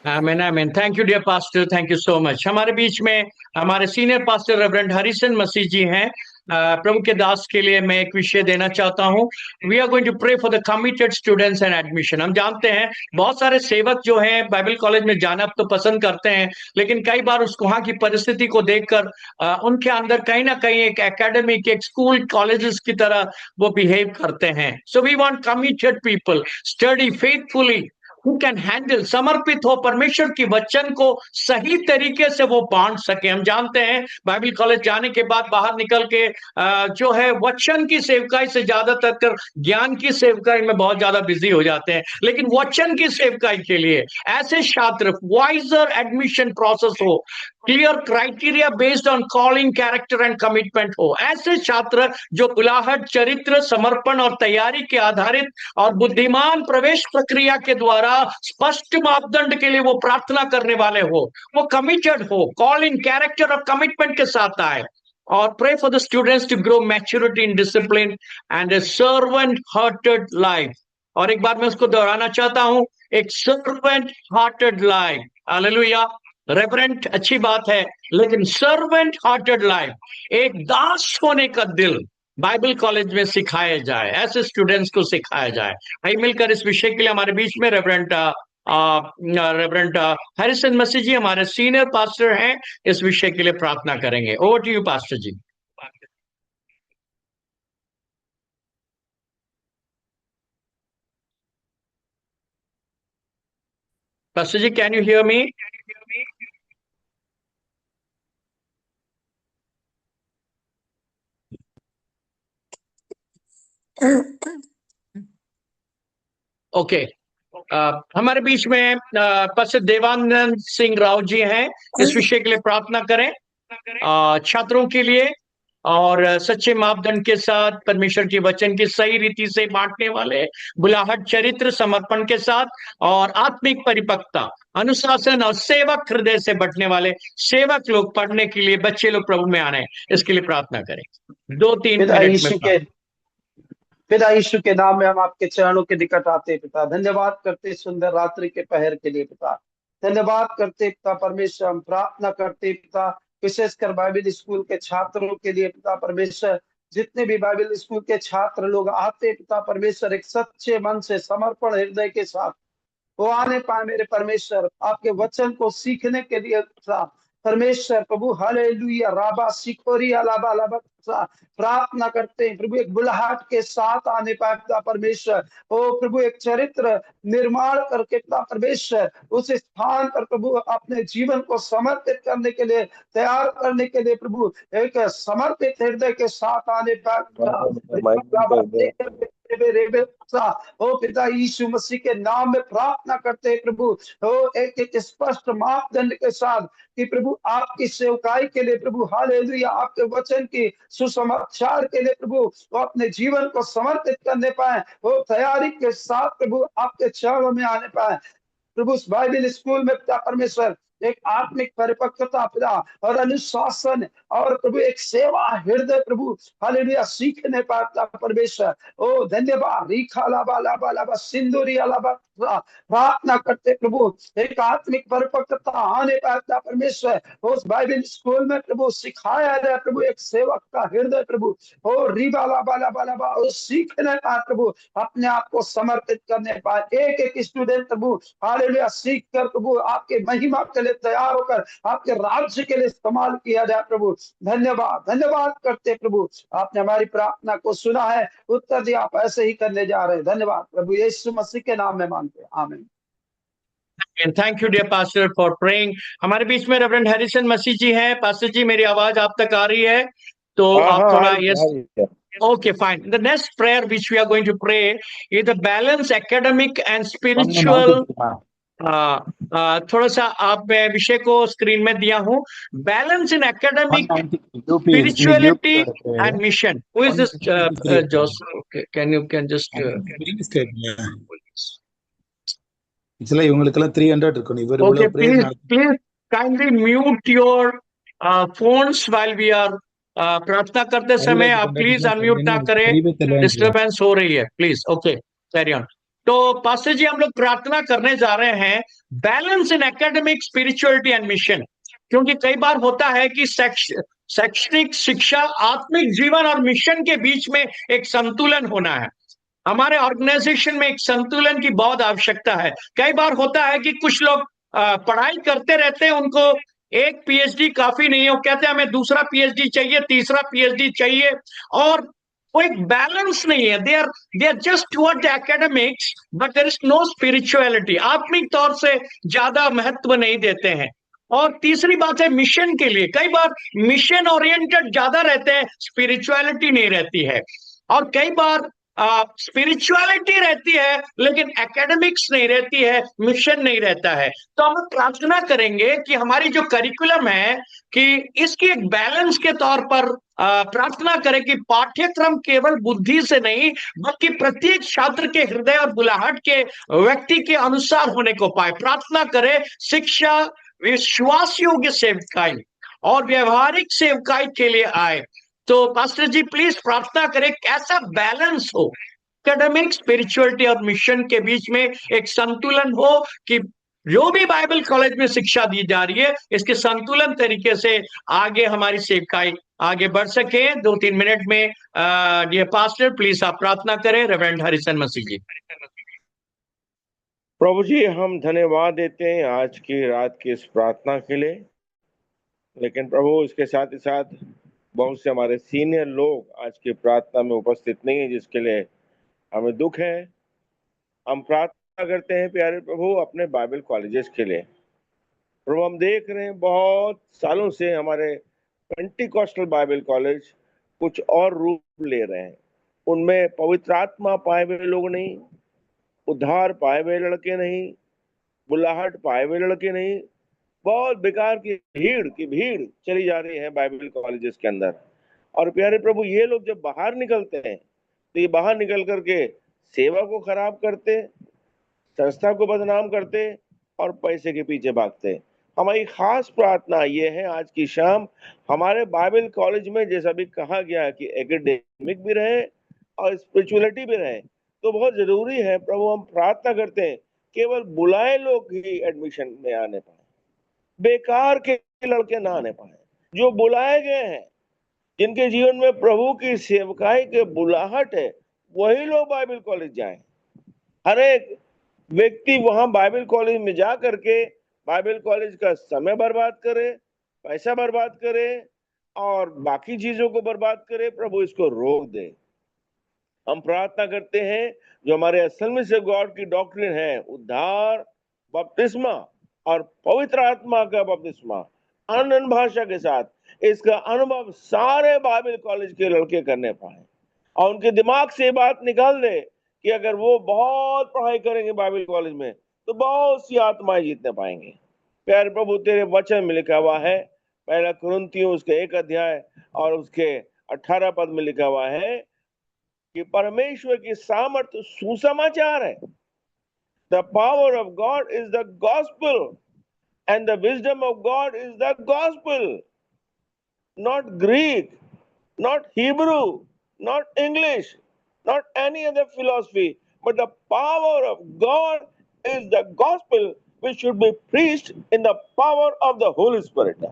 आमीन आमीन। Thank you dear pastor, thank you so much. हमारे बीच में हमारे senior pastor reverend Harrison Masih ji हैं। प्रभु के दास के लिए मैं एक विषय देना चाहता हूं। We are going to pray for the committed students and admission. हम जानते हैं बहुत सारे सेवक जो हैं बाइबल कॉलेज में जाना तो पसंद करते हैं, लेकिन कई बार उस वहां की परिस्थिति को देखकर उनके अंदर कहीं ना कहीं एक एकेडमिक, एक स्कूल कॉलेजेस की तरह वो बिहेव करते हैं। So we want committed people, study faithfully, who can handle, समर्पित हो, परमेश्वर की वचन को सही तरीके से वो बांट सके। हम जानते हैं बाइबल कॉलेज जाने के बाद बाहर निकल के जो है वचन की सेवकाई से ज्यादातर कर ज्ञान की सेवकाई में बहुत ज्यादा बिजी हो जाते हैं, लेकिन वचन की सेवकाई के लिए ऐसे छात्र, वाइजर एडमिशन प्रोसेस हो, clear criteria based on calling, character and commitment हो, ऐसे छात्र जो बुलाहट, चरित्र, समर्पण और तैयारी के आधारित और बुद्धिमान प्रवेश प्रक्रिया के द्वारा स्पष्ट मापदंड के लिए वो प्रार्थना करने वाले हो, वो कमिटेड हो, कॉलिंग, कैरेक्टर और कमिटमेंट के साथ आए। और pray for the students to grow maturity in discipline and a servant hearted life. और एक बार मैं उसको दोहराना चाहता हूं, एक सर्वेंट हार्टेड लाइफ। हालेलुया। रेवरेंट अच्छी बात है, लेकिन सर्वेंट हार्टेड लाइफ, एक दास होने का दिल बाइबल कॉलेज में सिखाया जाए, ऐसे स्टूडेंट्स को सिखाया जाए। आइए मिलकर इस विषय के लिए हमारे बीच में रेवरेंट हरिसन मसीह जी हमारे सीनियर पास्टर हैं, इस विषय के लिए प्रार्थना करेंगे। Over to you pastor ji. Pastor ji, can you hear me? Okay हमारे बीच में पास्टर देवानंद सिंह राव जी हैं। इस विषय के लिए प्रार्थना करें, छात्रों के लिए, और सच्चे मापदंड के साथ परमेश्वर के वचन की सही रीति से बांटने वाले, बुलाहट, चरित्र, समर्पण के साथ और आत्मिक परिपक्वता, अनुशासन और सेवक हृदय से बटने वाले सेवक लोग पढ़ने के लिए, बच्चे लोग प्रभु में आ रहे हैं, इसके लिए प्रार्थना करें। 2-3 पिता मिनट यीशु में। के नाम में हम आपके चरणों के निकट आते पिता। धन्यवाद करते सुंदर रात्रि के पहर के लिए पिता। धन्यवाद करते पिता परमेश्वर। हम प्रार्थना करते पिता विशेषकर बाइबल स्कूल के छात्रों के लिए पिता परमेश्वर। जितने भी बाइबल स्कूल के छात्र लोग आते पिता परमेश्वर, एक सच्चे मन से समर्पण हृदय के साथ वो आने पाए मेरे परमेश्वर, आपके वचन को सीखने के लिए परमेश्वर प्रभु। हालेलुया राबा सिकोरी अलाबा लाबा प्रार्थना करते हैं प्रभु, एक बुलाहट के साथ आने पाए पिता परमेश्वर। ओ प्रभु, एक चरित्र निर्माण करके पिता परमेश्वर उस स्थान पर प्रभु अपने जीवन को समर्पित करने के लिए, तैयार करने के लिए प्रभु एक समर्पित हृदय के साथ आने पाए। ओ पिता यीशु मसीह के नाम में प्रार्थना करते हैं प्रभु, ओ एक स्पष्ट मापदंड के साथ कि प्रभु आपकी सेवकाई के लिए प्रभु, हालेलुया, आपके वचन की सुसमाचार के लिए प्रभु वो अपने जीवन को समर्पित करने पाए, वो तैयारी के साथ प्रभु आपके चरणों में आने पाए प्रभु। उस बाइबल स्कूल में पिता परमेश्वर एक आत्मिक परिपक्वता पिता और अनुशासन और प्रभु एक सेवा हृदय प्रभु, हालेलुया, सीखने पाता परमेश्वर। ओ धन्यवाद। रीखा लाबा लाबा लाबा सिंदूरी लाबा प्रार्थना करते प्रभु एक आत्मिक परिपक्वता आने पाता परमेश्वर। उस बाइबल स्कूल में प्रभु सिखाया जाए प्रभु एक सेवक का हृदय प्रभु। ओ रीबा लाबा लाबा लाबा सीखने पाए प्रभु, अपने आप को समर्पित करने पाए। एक एक स्टूडेंट प्रभु, हालेलुया, सीख कर प्रभु आपके महिमा के लिए तैयार होकर आपके राज्य के लिए इस्तेमाल किया जाए प्रभु। धन्यवाद धन्यवाद करते प्रभु, आपने हमारी प्रार्थना को सुना है, उत्तर दिया, आप ऐसे ही करने जा रहे हैं। धन्यवाद प्रभु, यीशु मसीह के नाम में मांगते हैं, आमीन। Thank you dear pastor for praying. हमारे बीच में रेवरेंड हैरिसन मसीह जी हैं। पास्टर जी, मेरी आवाज आप तक आ रही है? तो आप थोड़ा yes, okay, fine. The next prayer which we are going to pray is the balance academic and spiritual. थोड़ा सा आप मैं विषय को स्क्रीन में दिया हूँ, balance in academic, spirituality and mission. Who is this? Joseph? Okay, can just இதுல இவங்களுக்கெல்லாம் 300 இருக்கணும். இவர் okay, இவ்வளவு please kindly mute your phones while we are प्रार्थना करते समय आप प्लीज अनम्यूट ना करें, डिस्टर्बेंस हो रही है प्लीज। Okay, carry on. तो पास्टर जी, हम लोग प्रार्थना करने जा रहे हैं balance in academic, spirituality and mission. क्योंकि कई बार होता है कि शैक्षणिक शिक्षा, आत्मिक जीवन और मिशन के बीच में एक संतुलन होना है। हमारे ऑर्गेनाइजेशन में एक संतुलन की बहुत आवश्यकता है। कई बार होता है कि कुछ लोग पढ़ाई करते रहते हैं, उनको एक पीएचडी काफी नहीं है, वो कहते हैं हमें दूसरा पीएचडी चाहिए, तीसरा पीएचडी चाहिए, और वो एक बैलेंस नहीं है। They are just toward the academics but there is no spirituality, आत्मिक तौर से ज्यादा महत्व नहीं देते हैं। और तीसरी बात है मिशन के लिए, कई बार मिशन ओरिएंटेड ज्यादा रहते हैं, स्पिरिचुअलिटी नहीं रहती है। और कई बार स्पिरिचुअलिटी रहती है लेकिन एकेडमिक्स नहीं रहती है, मिशन नहीं रहता है। तो हम प्रार्थना करेंगे कि हमारी जो करिकुलम है कि इसकी एक बैलेंस के तौर पर प्रार्थना करें कि पाठ्यक्रम केवल बुद्धि से नहीं बल्कि प्रत्येक छात्र के हृदय और बुलाहट के व्यक्ति के अनुसार होने को पाए। प्रार्थना करें शिक्षा विश्वास योग्य सेवकाई और व्यवहारिक सेवकाई के लिए आए। तो पास्टर जी प्लीज प्रार्थना करें कैसा बैलेंस हो, एकेडमिक, स्पिरिचुअलिटी और मिशन के बीच में एक संतुलन हो, कि जो भी बाइबल कॉलेज में शिक्षा दी जा रही है इसके संतुलन तरीके से आगे हमारी सेवकाई आगे बढ़ सके। 2-3 मिनट में ये पास्टर प्लीज आप प्रार्थना करें। रेवरेंड हैरिसन मसीह जी। प्रभु जी, हम धन्यवाद देते हैं आज की रात की इस प्रार्थना के लिए, लेकिन प्रभु इसके साथ ही साथ बहुत से हमारे सीनियर लोग आज की प्रार्थना में उपस्थित नहीं है, जिसके लिए हमें दुख है। हम प्रार्थना करते हैं प्यारे प्रभु अपने बाइबल कॉलेजेस के लिए। प्रभु हम देख रहे हैं बहुत सालों से हमारे पेंटिकॉस्टल बाइबल कॉलेज कुछ और रूप ले रहे हैं। उनमें पवित्र आत्मा पाए हुए लोग नहीं, उद्धार पाए हुए लड़के नहीं, बुलाहट पाए हुए लड़के नहीं, बहुत बेकार की भीड़ चली जा रही है बाइबल कॉलेजेस के अंदर। और प्यारे प्रभु ये लोग जब बाहर निकलते हैं तो ये बाहर निकल करके सेवा को खराब करते, संस्था को बदनाम करते और पैसे के पीछे भागते। हमारी खास प्रार्थना ये है आज की शाम हमारे बाइबल कॉलेज में जैसा भी कहा गया है कि एकेडमिक भी रहे और स्पिरिचुअलिटी भी रहे, तो बहुत जरूरी है प्रभु हम प्रार्थना करते हैं केवल बुलाए लोग ही एडमिशन में आने पाए, बेकार के लड़के ना आने पाए। जो बुलाए गए हैं, जिनके जीवन में प्रभु की सेवकाई के बुलाहट है, वही लोग बाइबल कॉलेज जाएं। हर एक व्यक्ति वहां बाइबल कॉलेज में जा करके बाइबल कॉलेज का समय बर्बाद करे, पैसा बर्बाद करे और बाकी चीजों को बर्बाद करे, प्रभु इसको रोक दे। हम प्रार्थना करते हैं जो हमारे असेंबली ऑफ गॉड की डॉक्ट्रिन है, उद्धार, बपतिस्मा और पवित्र आत्मा का बपतिस्मा अन्य भाषा के साथ, इसका अनुभव सारे बाइबल कॉलेज के लड़के करने पाए और उनके दिमाग से ये बात निकाल दे कि अगर वो बहुत पढ़ाई करेंगे बाइबल कॉलेज में तो बहुत सी आत्माएं जीतने पाएंगे। प्यारे प्रभु तेरे वचन में लिखा हुआ है, पहला कुरिन्थियों उसके 1 अध्याय और उसके 18 पद में लिखा हुआ है कि परमेश्वर की सामर्थ्य सुसमाचार है। The power of God is the gospel and the wisdom of God is the gospel. Not Greek, not Hebrew, not English, not any other philosophy, but the power of God is the gospel which should be preached in the power of the Holy Spirit.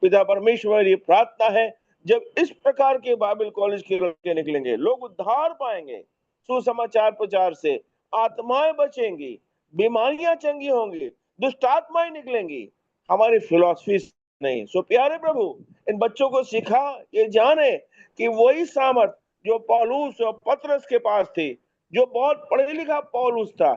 पिता परमेश्वर ये प्रार्थना है जब इस प्रकार के Bible college के लड़के निकलेंगे, लोग उद्धार पाएंगे, सुसमाचार प्रचार से आत्माएं बचेंगी, बीमारियां चंगी होंगी, दुष्ट आत्माएं निकलेंगी, हमारी फिलॉसफी नहीं। सो प्यारे प्रभु इन बच्चों को सिखा ये जाने कि वही सामर्थ जो पौलुस और पतरस के पास थी, जो बहुत पढ़े लिखा पौलुस था,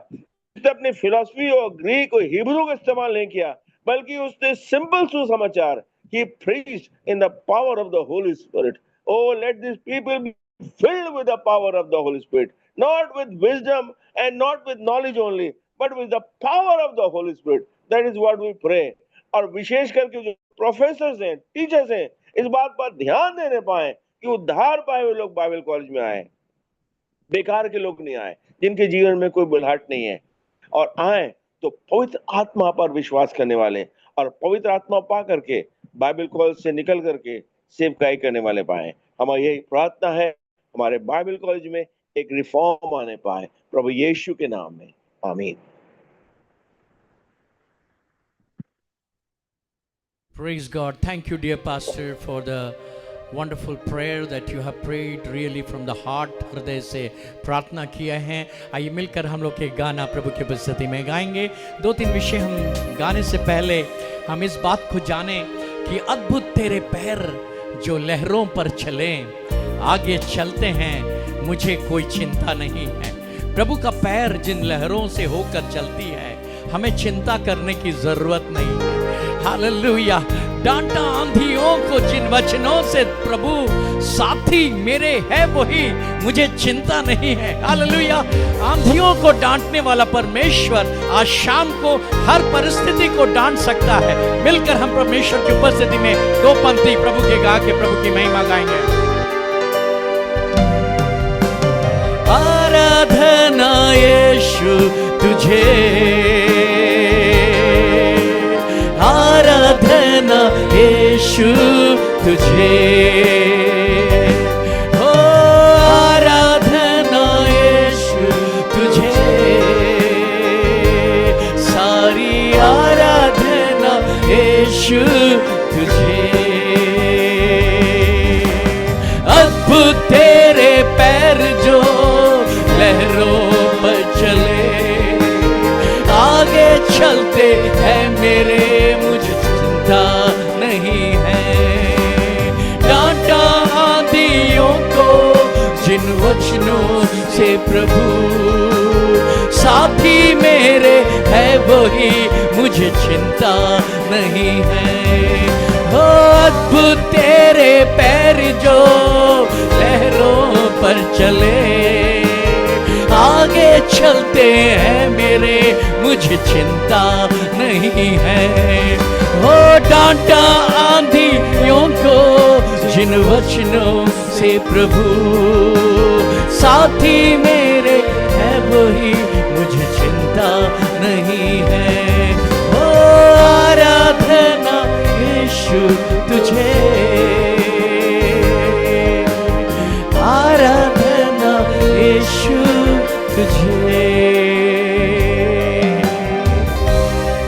उसने अपनी फिलॉसफी और ग्रीक और हिब्रू का इस्तेमाल नहीं किया, बल्कि उसने सिंपल सुसमाचार he preached in the power of the Holy Spirit. Oh, let these people be filled with the power of the Holy Spirit, not with wisdom and not with knowledge only, but with the power of the Holy Spirit. That is what we pray. और विशेष करके जो professors हैं, teachers हैं, इस बात पर ध्यान देने पाए कि उद्धार पाए हुए लोग बाइबल कॉलेज में आए, बेकार के लोग नहीं आए, जिनके जीवन में कोई बुलाहट नहीं है, और आए तो पवित्र आत्मा पर विश्वास करने वाले और पवित्र आत्मा पा करके बाइबल कॉलेज से निकल करके सेवकाई करने वाले पाए। हमारी यही प्रार्थना है हमारे बाइबल कॉलेज में एक रिफॉर्म आने पाए, प्रभु यीशु के नाम में, आमीन। Praise God. Thank you, dear pastor, for the wonderful prayer that you have prayed really from the heart, हृदय से प्रार्थना किया है। आइए मिलकर हम लोग एक गाना प्रभु की उपस्थिति में गाएंगे। 2-3 विषय हम गाने से पहले हम इस बात को जाने कि अद्भुत तेरे पैर जो लहरों पर चले, आगे चलते हैं, मुझे कोई चिंता नहीं है। प्रभु का पैर जिन लहरों से होकर चलती है, हमें चिंता करने की जरूरत नहीं है। हालेलुया। डांटा आंधियों को जिन वचनों से प्रभु साथी मेरे है वही, मुझे चिंता नहीं है। हालेलुया। आंधियों को डांटने वाला परमेश्वर आज शाम को हर परिस्थिति को डांट सकता है। मिलकर हम परमेश्वर की उपस्थिति में 2 पंक्ति प्रभु के गा के प्रभु की महिमा गाएंगे। आराधना यीशु तुझे, आराधना यीशु तुझे, हो आराधना यीशु तुझे, सारी आराधना यीशु तुझे। अद्भुत तेरे पैर जो लहरों पर चले, आगे चलते हैं मेरे, मुझे चिंता नहीं है। डांटा आंधियों को जिन वचनों से प्रभु साथी मेरे है वही, मुझे चिंता नहीं है। हो अद्भुत तेरे पैर जो लहरों पर चले, आगे चलते हैं मेरे, मुझे चिंता नहीं है। हो डांटा आंधियों को जिन वचनों से प्रभु, साथी मेरे है वही, मुझे चिंता नहीं है। हो आराधना यीशु तुझे, आराधना यीशु तुझे।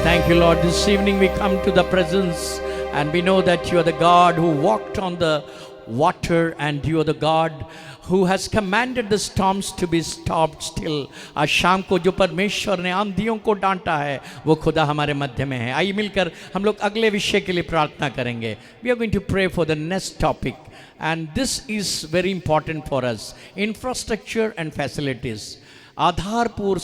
Thank you, Lord. This evening we come to the presence and we know that you are the God who walked on the water and you are the God who has commanded the storms to be stopped still. आज शाम को जो परमेश्वर ने आंधियों को डांटा है वो खुदा हमारे मध्य में है। आइए मिलकर हम लोग अगले विषय के लिए प्रार्थना करेंगे। We are going to pray for the next topic and this is very important for us. Infrastructure and facilities. आधारपूर्ण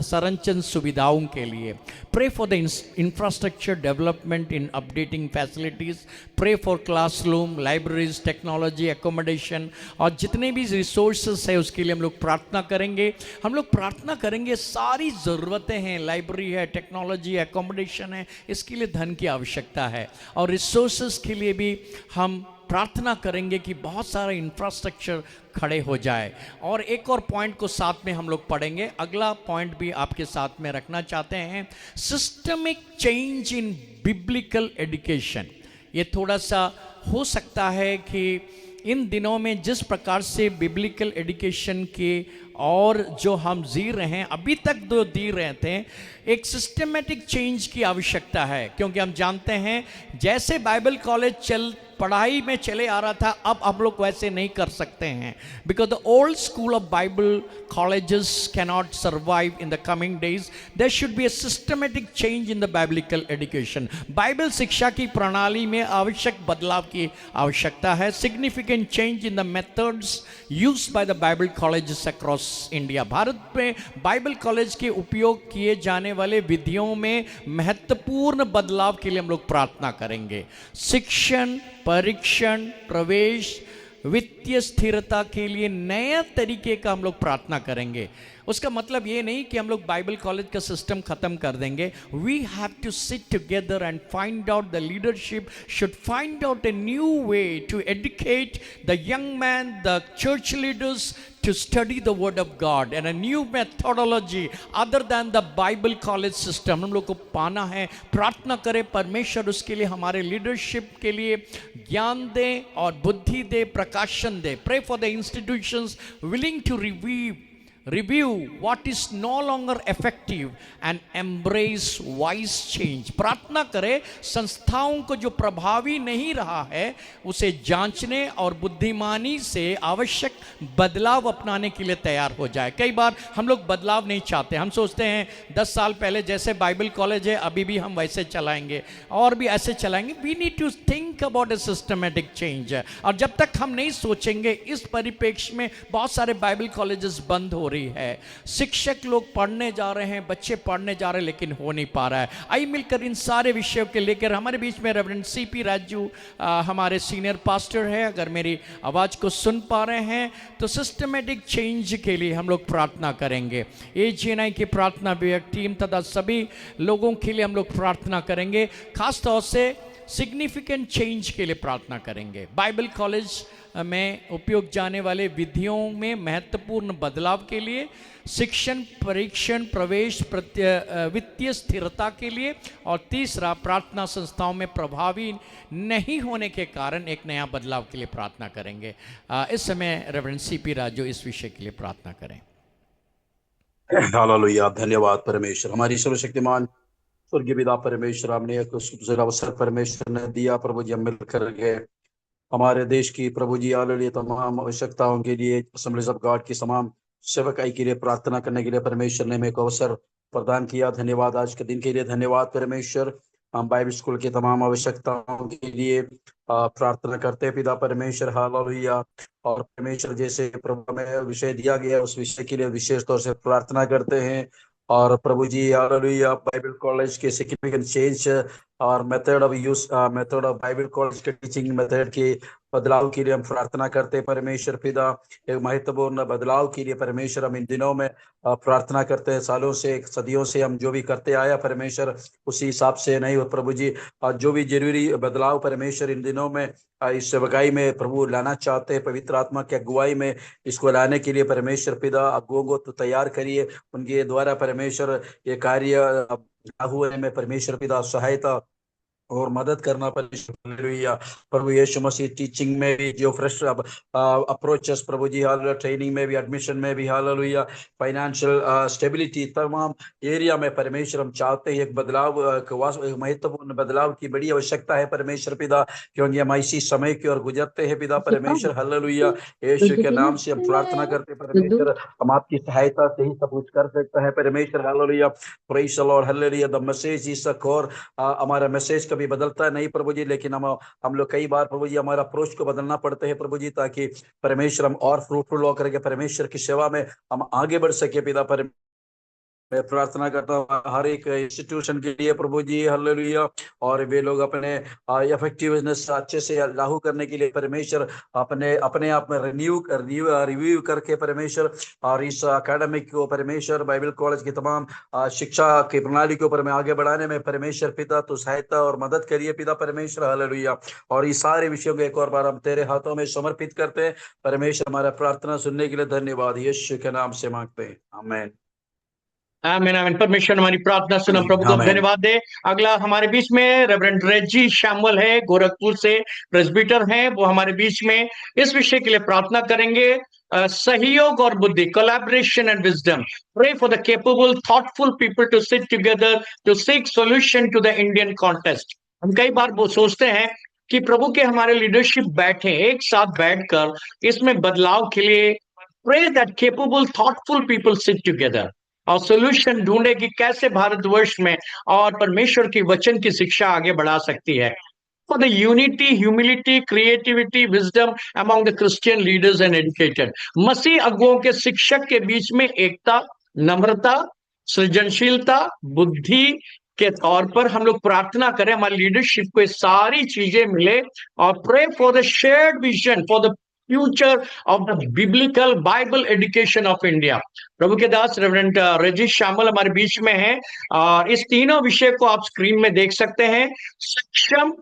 संरचन सुविधाओं के लिए pray for the infrastructure development in updating facilities, pray for classroom, libraries, technology, accommodation और जितने भी resources है उसके लिए हम लोग प्रार्थना करेंगे। हम लोग प्रार्थना करेंगे, सारी ज़रूरतें हैं, लाइब्रेरी है, टेक्नोलॉजी, एकोमोडेशन है, इसके लिए धन की आवश्यकता है और रिसोर्सेस के लिए भी हम प्रार्थना करेंगे कि बहुत सारा इंफ्रास्ट्रक्चर खड़े हो जाए। और एक और पॉइंट को साथ में हम लोग पढ़ेंगे, अगला पॉइंट भी आपके साथ में रखना चाहते हैं, systemic change in biblical education. ये थोड़ा सा हो सकता है कि इन दिनों में जिस प्रकार से बिब्लिकल एजुकेशन के और जो हम जी रहे हैं, अभी तक जो दी रहे थे, एक सिस्टमेटिक चेंज की आवश्यकता है। क्योंकि हम जानते हैं जैसे बाइबल कॉलेज पढ़ाई में चले आ रहा था, अब हम लोग वैसे नहीं कर सकते हैं, because the old school of Bible colleges cannot survive in the coming days. There should be a systematic change in the biblical education. Bible शिक्षा की प्रणाली में आवश्यक बदलाव की आवश्यकता है। Significant change in the methods used by the Bible colleges across India. Bharat में बाइबल कॉलेज के उपयोग किए जाने वाले विधियों में महत्वपूर्ण बदलाव के लिए हम लोग प्रार्थना करेंगे। शिक्षण, परीक्षण, प्रवेश, वित्तीय स्थिरता के लिए नया तरीके का हम लोग प्रार्थना करेंगे। उसका मतलब ये नहीं कि हम लोग बाइबल कॉलेज का सिस्टम खत्म कर देंगे। We have to sit together and find out, the leadership should find out a new way to educate the young man, the church leaders to study the word of God and a new methodology other than the Bible college system हम लोग को पाना है। प्रार्थना करें परमेश्वर उसके लिए हमारे लीडरशिप के लिए ज्ञान दे और बुद्धि दे, प्रकाशन दे। Pray for the institutions willing to review what is no longer effective and embrace wise change। प्रार्थना करें संस्थाओं को जो प्रभावी नहीं रहा है उसे जांचने और बुद्धिमानी से आवश्यक बदलाव अपनाने के लिए तैयार हो जाए। कई बार हम लोग बदलाव नहीं चाहते, हम सोचते हैं 10 साल पहले जैसे बाइबल कॉलेज है अभी भी हम वैसे चलाएंगे और भी ऐसे चलाएंगे। We need to think about a systematic change. और जब तक हम नहीं सोचेंगे, इस परिप्रेक्ष्य में बहुत सारे बाइबल कॉलेजेस बंद हो है, शिक्षक लोग पढ़ने जा रहे हैं, बच्चे पढ़ने जा रहे हैं, लेकिन हो नहीं पा रहा है। आइए मिलकर इन सारे विषयों के लेकर हमारे बीच में रेवरेंड सीपी राजू हमारे सीनियर पास्टर है, अगर मेरी आवाज को सुन पा रहे हैं तो सिस्टमेटिक चेंज के लिए हम लोग प्रार्थना करेंगे। एजीएनआई की प्रार्थना टीम तथा सभी लोगों के लिए हम लोग प्रार्थना करेंगे, खासतौर से सिग्निफिकेंट चेंज के लिए प्रार्थना करेंगे। बाइबल कॉलेज में उपयोग जाने वाले विधियों में महत्वपूर्ण बदलाव के लिए, शिक्षण, परीक्षण, प्रवेश, वित्तीय स्थिरता के लिए और तीसरा प्रार्थना संस्थाओं में प्रभावी नहीं होने के कारण एक नया बदलाव के लिए प्रार्थना करेंगे। इस समय रेवरेंड सीपी राजू इस विषय के लिए प्रार्थना करें। हालेलुया, धन्यवाद परमेश्वर। हमारी सर्वशक्तिमान स्वर्गीय पिता परमेश्वर, हमने एक सुंदर अवसर परमेश्वर ने दिया प्रभु जी, हम मिलकर गए हमारे देश की प्रभु जी हालेलुया तमाम आवश्यकताओं के लिए, असेंबलीज ऑफ गॉड की तमाम सेवकाई के लिए प्रार्थना करने के लिए परमेश्वर ने हमें एक अवसर प्रदान किया। धन्यवाद आज के दिन के लिए, धन्यवाद परमेश्वर। हम बाइबल स्कूल की तमाम आवश्यकताओं के लिए प्रार्थना करते हैं पिता परमेश्वर। हालेलुया। और परमेश्वर जैसे प्रभु में विषय दिया गया उस विषय के लिए विशेष तौर से प्रार्थना करते हैं। और प्रभु जी हालेलुया, बाइबल कॉलेज के सिग्निफिकेंट चेंज और मेथड ऑफ बाइबल कॉलेज के टीचिंग मेथड के बदलाव के लिए हम प्रार्थना करते हैं परमेश्वर पिता। एक महत्वपूर्ण बदलाव के लिए परमेश्वर हम इन दिनों में प्रार्थना करते हैं। सालों से सदियों से हम जो भी करते आया परमेश्वर उसी हिसाब से नहीं हो प्रभु जी। जो भी जरूरी बदलाव परमेश्वर इन दिनों में इस सेवकाई में प्रभु लाना चाहते हैं, पवित्र आत्मा की अगुवाई में इसको लाने के लिए परमेश्वर पिता अगुओं को तो तैयार करिए। उनके द्वारा परमेश्वर ये कार्य हुए में परमेश्वर पिता सहायता और मदद करना हालेलुया। प्रभु यीशु मसीह टीचिंग में भी जो फ्रेश अप्रोचेस प्रभु जी हालेलुया, ट्रेनिंग में भी, एडमिशन में भी हालेलुया, फाइनेंशियल स्टेबिलिटी तमाम एरिया में परमेश्वर हम चाहते हैं एक बदलाव, एक महत्वपूर्ण बदलाव की बड़ी आवश्यकता है परमेश्वर पिता, क्योंकि हम इसी समय की ओर गुजरते हैं पिता परमेश्वर। हालेलुया। यीशु के नाम से हम प्रार्थना करते हैं परमेश्वर, हम आपकी सहायता से ही सब कुछ कर सकते हैं परमेश्वर। Hallelujah. Praise the Lord. Hallelujah. The message is a core. हमारा मैसेज कभी बदलता नहीं प्रभु जी, लेकिन हम लोग कई बार प्रभु जी हमारा अप्रोच को बदलना पड़ते हैं प्रभु जी, ताकि परमेश्वर हम और फ्रूटफुल होकर के परमेश्वर की सेवा में हम आगे बढ़ सके पिता। मैं प्रार्थना करता हूँ हर एक इंस्टीट्यूशन के लिए प्रभु जी हालेलुया, और वे लोग अपने इफेक्टिवनेस अच्छे से लागू करने के लिए परमेश्वर अपने आप में रिव्यू करके परमेश्वर, और इस एकेडमिक को परमेश्वर बाइबल कॉलेज की तमाम शिक्षा की प्रणाली के ऊपर में आगे बढ़ाने में परमेश्वर पिता तो सहायता और मदद करिए पिता परमेश्वर। हालेलुया। और इस सारे विषयों को एक और बार हम तेरे हाथों में समर्पित करते हैं परमेश्वर। हमारा प्रार्थना सुनने के लिए धन्यवाद, यीशु के नाम से मांगते हैं, आमीन। आमीन आमीन। परमेश्वर हमारी प्रार्थना सुना, प्रभु को आमीन। धन्यवाद दे। अगला हमारे बीच में रेवरेंड रेजी शैमुअल है, गोरखपुर से प्रेस्बिटर हैं, वो हमारे बीच में इस विषय के लिए प्रार्थना करेंगे। सहयोग और बुद्धि, collaboration and wisdom. Pray for the capable thoughtful people to sit together to seek solution to the Indian contest. हम कई बार वो सोचते हैं कि प्रभु के हमारे लीडरशिप बैठे एक साथ बैठकर इसमें बदलाव के लिए। Pray that capable thoughtful people sit together और सोल्यूशन ढूंढे कि कैसे भारतवर्ष में और परमेश्वर की वचन की शिक्षा आगे बढ़ा सकती है। For the unity, humility, creativity, wisdom among the Christian leaders and educated. मसीह अगुओं के शिक्षक के बीच में एकता, नम्रता, सृजनशीलता, बुद्धि के तौर पर हम लोग प्रार्थना करें हमारी लीडरशिप को ये सारी चीजें मिले। और pray for the shared vision for the future of the biblical Bible education of India. प्रभु के दास रेवरेंड रेजी शैमुअल हमारे बीच में है, और इस तीनों विषय को आप स्क्रीन में देख सकते हैं। सक्षम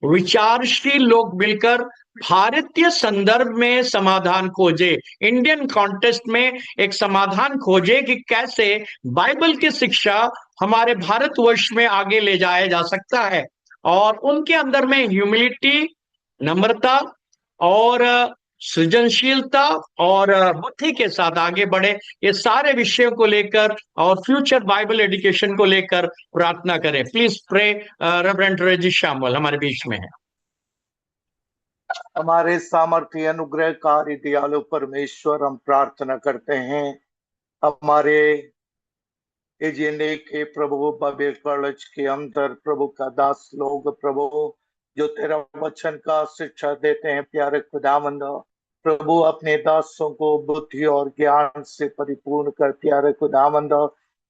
विचारशील लोग मिलकर भारतीय संदर्भ में समाधान खोजे, इंडियन कॉन्टेस्ट में एक समाधान खोजे कि कैसे बाइबल की शिक्षा हमारे भारतवर्ष में आगे ले जाया जा सकता है, और उनके अंदर में ह्यूमिलिटी, नम्रता और सृजनशीलता और बुद्धि के साथ आगे बढ़े। ये सारे विषयों को लेकर और फ्यूचर बाइबल एजुकेशन को लेकर प्रार्थना करें। Please pray. Reverend Reji Samuel हमारे बीच में है। हमारे सामर्थ्य अनुग्रहकारी दयालु परमेश्वर, हम प्रार्थना करते हैं हमारे एजेंडे के प्रभु बाइबल कॉलेज के अंदर प्रभु का दास लोग प्रभु जो तेरा वचन का शिक्षा देते हैं, प्यारे खुदावंद प्रभु अपने दासों को बुद्धि और ज्ञान से परिपूर्ण कर प्यारे खुदावंद,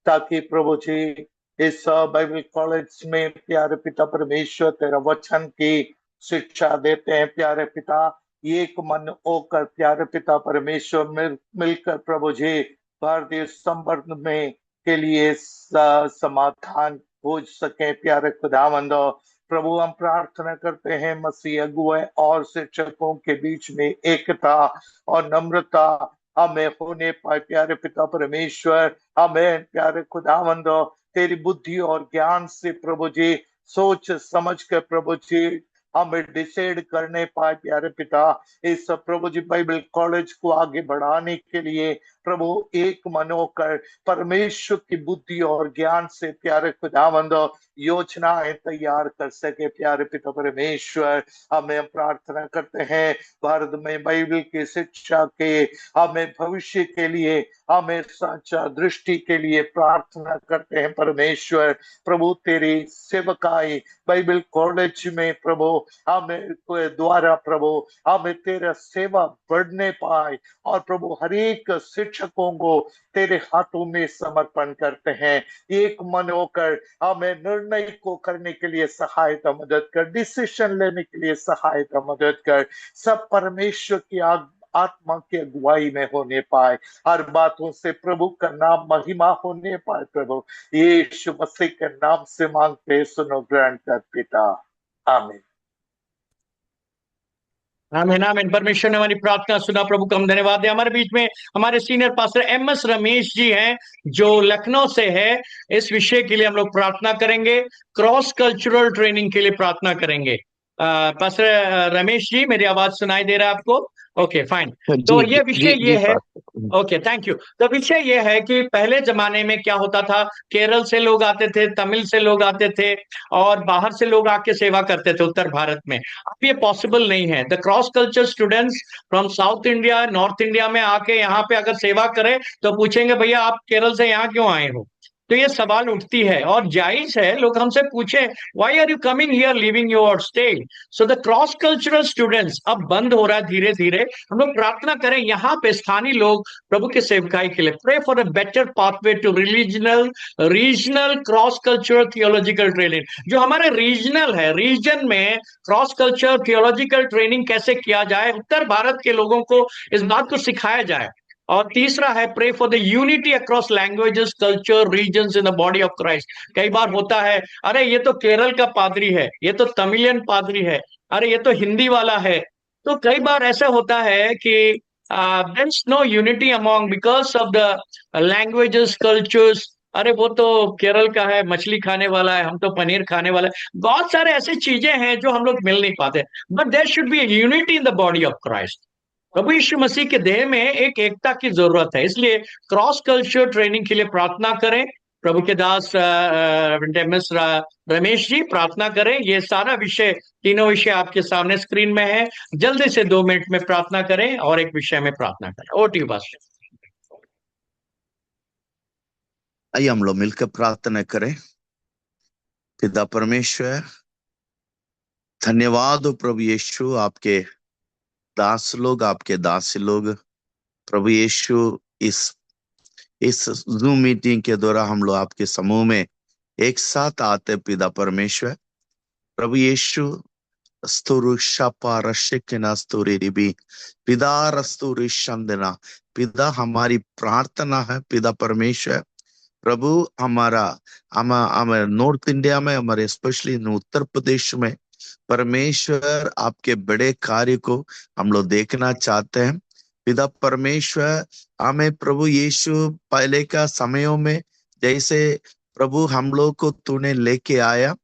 ताकि प्रभु जी इस बाइबल कॉलेज में प्यारे पिता परमेश्वर तेरा वचन की शिक्षा देते हैं प्यारे पिता, एक मन होकर प्यारे पिता परमेश्वर मिलकर प्रभु जी भारतीय संवर्धन में के लिए समाधान खोज सके प्यारे खुदावंद। प्रभु हम प्रार्थना करते हैं मसीह अगुए और शिक्षकों के बीच में एकता और नम्रता हमें होने पाए प्यारे पिता परमेश्वर। हमें प्यारे खुदावंद तेरी बुद्धि और ज्ञान से प्रभु जी सोच समझ कर प्रभु जी हमें डिसाइड करने पाए प्यारे पिता। इस प्रभु जी बाइबल कॉलेज को आगे बढ़ाने के लिए प्रभु एक मन होकर परमेश्वर की बुद्धि और ज्ञान से प्यारे खुदावंद योजनाएं तैयार कर सके। प्यारे पिता परमेश्वर, हमें प्रार्थना करते हैं भारत में बाइबल की शिक्षा के, हमें भविष्य के लिए, हमें सच्चा दृष्टि के लिए प्रार्थना करते हैं परमेश्वर। प्रभु तेरी सेवकाई बाइबल कॉलेज में प्रभु हमें द्वारा प्रभु हमें तेरा सेवा बढ़ने पाए, और प्रभु हर एक शिक्षकों को तेरे हाथों में समर्पण करते हैं। एक मन होकर हमें निर्णय को करने के लिए सहायता मदद कर, डिसीजन लेने के लिए सहायता मदद कर, सब परमेश्वर की आत्मा की अगुवाई में होने पाए, हर बातों से प्रभु का नाम महिमा होने पाए। प्रभु यीशु मसीह के नाम से मांगते, सुनो, ग्रहण कर पिता, आमीन। आमीन आमीन। परमेश्वर ने हमारी प्रार्थना सुना, प्रभु का हम धन्यवाद है। हमारे बीच में हमारे senior pastor MS Ramesh ji हैं, जो लखनऊ से है। इस विषय के लिए हम लोग प्रार्थना करेंगे, क्रॉस कल्चरल ट्रेनिंग के लिए प्रार्थना करेंगे। पास्टर रमेश जी, मेरी आवाज सुनाई दे रहा है आपको? Okay fine. तो ये विषय ये है, ओके थैंक यू। तो विषय ये है कि पहले जमाने में क्या होता था, केरल से लोग आते थे, तमिल से लोग आते थे, और बाहर से लोग आके सेवा करते थे उत्तर भारत में। अब ये पॉसिबल नहीं है। The cross culture students from south India, north India में आके यहाँ पे अगर सेवा करें तो पूछेंगे, भैया आप केरल से यहाँ क्यों आए हो? तो ये सवाल उठती है, और जायज है, लोग हमसे पूछे why are you coming here living your state. So the cross cultural students अब बंद हो रहा है धीरे धीरे। हम लोग प्रार्थना करें यहाँ पे स्थानीय लोग प्रभु के सेवकाई के लिए, pray for a better pathway to regional cross cultural theological training. जो हमारे रीजनल है, रीजन में क्रॉस कल्चर थियोलॉजिकल ट्रेनिंग कैसे किया जाए, उत्तर भारत के लोगों को इस बात को सिखाया जाए। और तीसरा है pray for the unity across languages, culture, regions in the body of Christ. कई बार होता है, अरे ये तो केरल का पादरी है, ये तो तमिलियन पादरी है, अरे ये तो हिंदी वाला है। तो कई बार ऐसा होता है कि there is no unity among because of the languages, cultures. अरे वो तो केरल का है, मछली खाने वाला है, हम तो पनीर खाने वाला है। बहुत सारे ऐसे चीजें हैं जो हम लोग मिल नहीं पाते। But there should be unity in the body of Christ. प्रभु यीशु मसीह के देह में एक एकता की जरूरत है, इसलिए क्रॉस कल्चर ट्रेनिंग के लिए प्रार्थना करें। प्रभु के दास MS रमेश जी प्रार्थना करें। ये सारा विषय, तीनों विषय आपके सामने स्क्रीन में है। जल्दी से 2 मिनट में प्रार्थना करें और एक विषय में प्रार्थना करें। Over to you pastor. आइए हम लोग मिलकर प्रार्थना करें। पिता परमेश्वर, धन्यवाद हो प्रभु यीशु, आपके दास लोग, आपके दासी लोग, प्रभु यीशु इस जूम मीटिंग के द्वारा हम लोग आपके समूह में एक साथ आते। पिता परमेश्वर, प्रभु यीशु पिता हमारी प्रार्थना है पिता परमेश्वर, प्रभु हमारे नॉर्थ इंडिया में, हमारे स्पेशली उत्तर प्रदेश में परमेश्वर आपके बड़े कार्य को हम लोग देखना चाहते हैं। पिता परमेश्वर, हमें प्रभु यीशु पहले का समयों में जैसे प्रभु हम लोग को तूने लेके आया,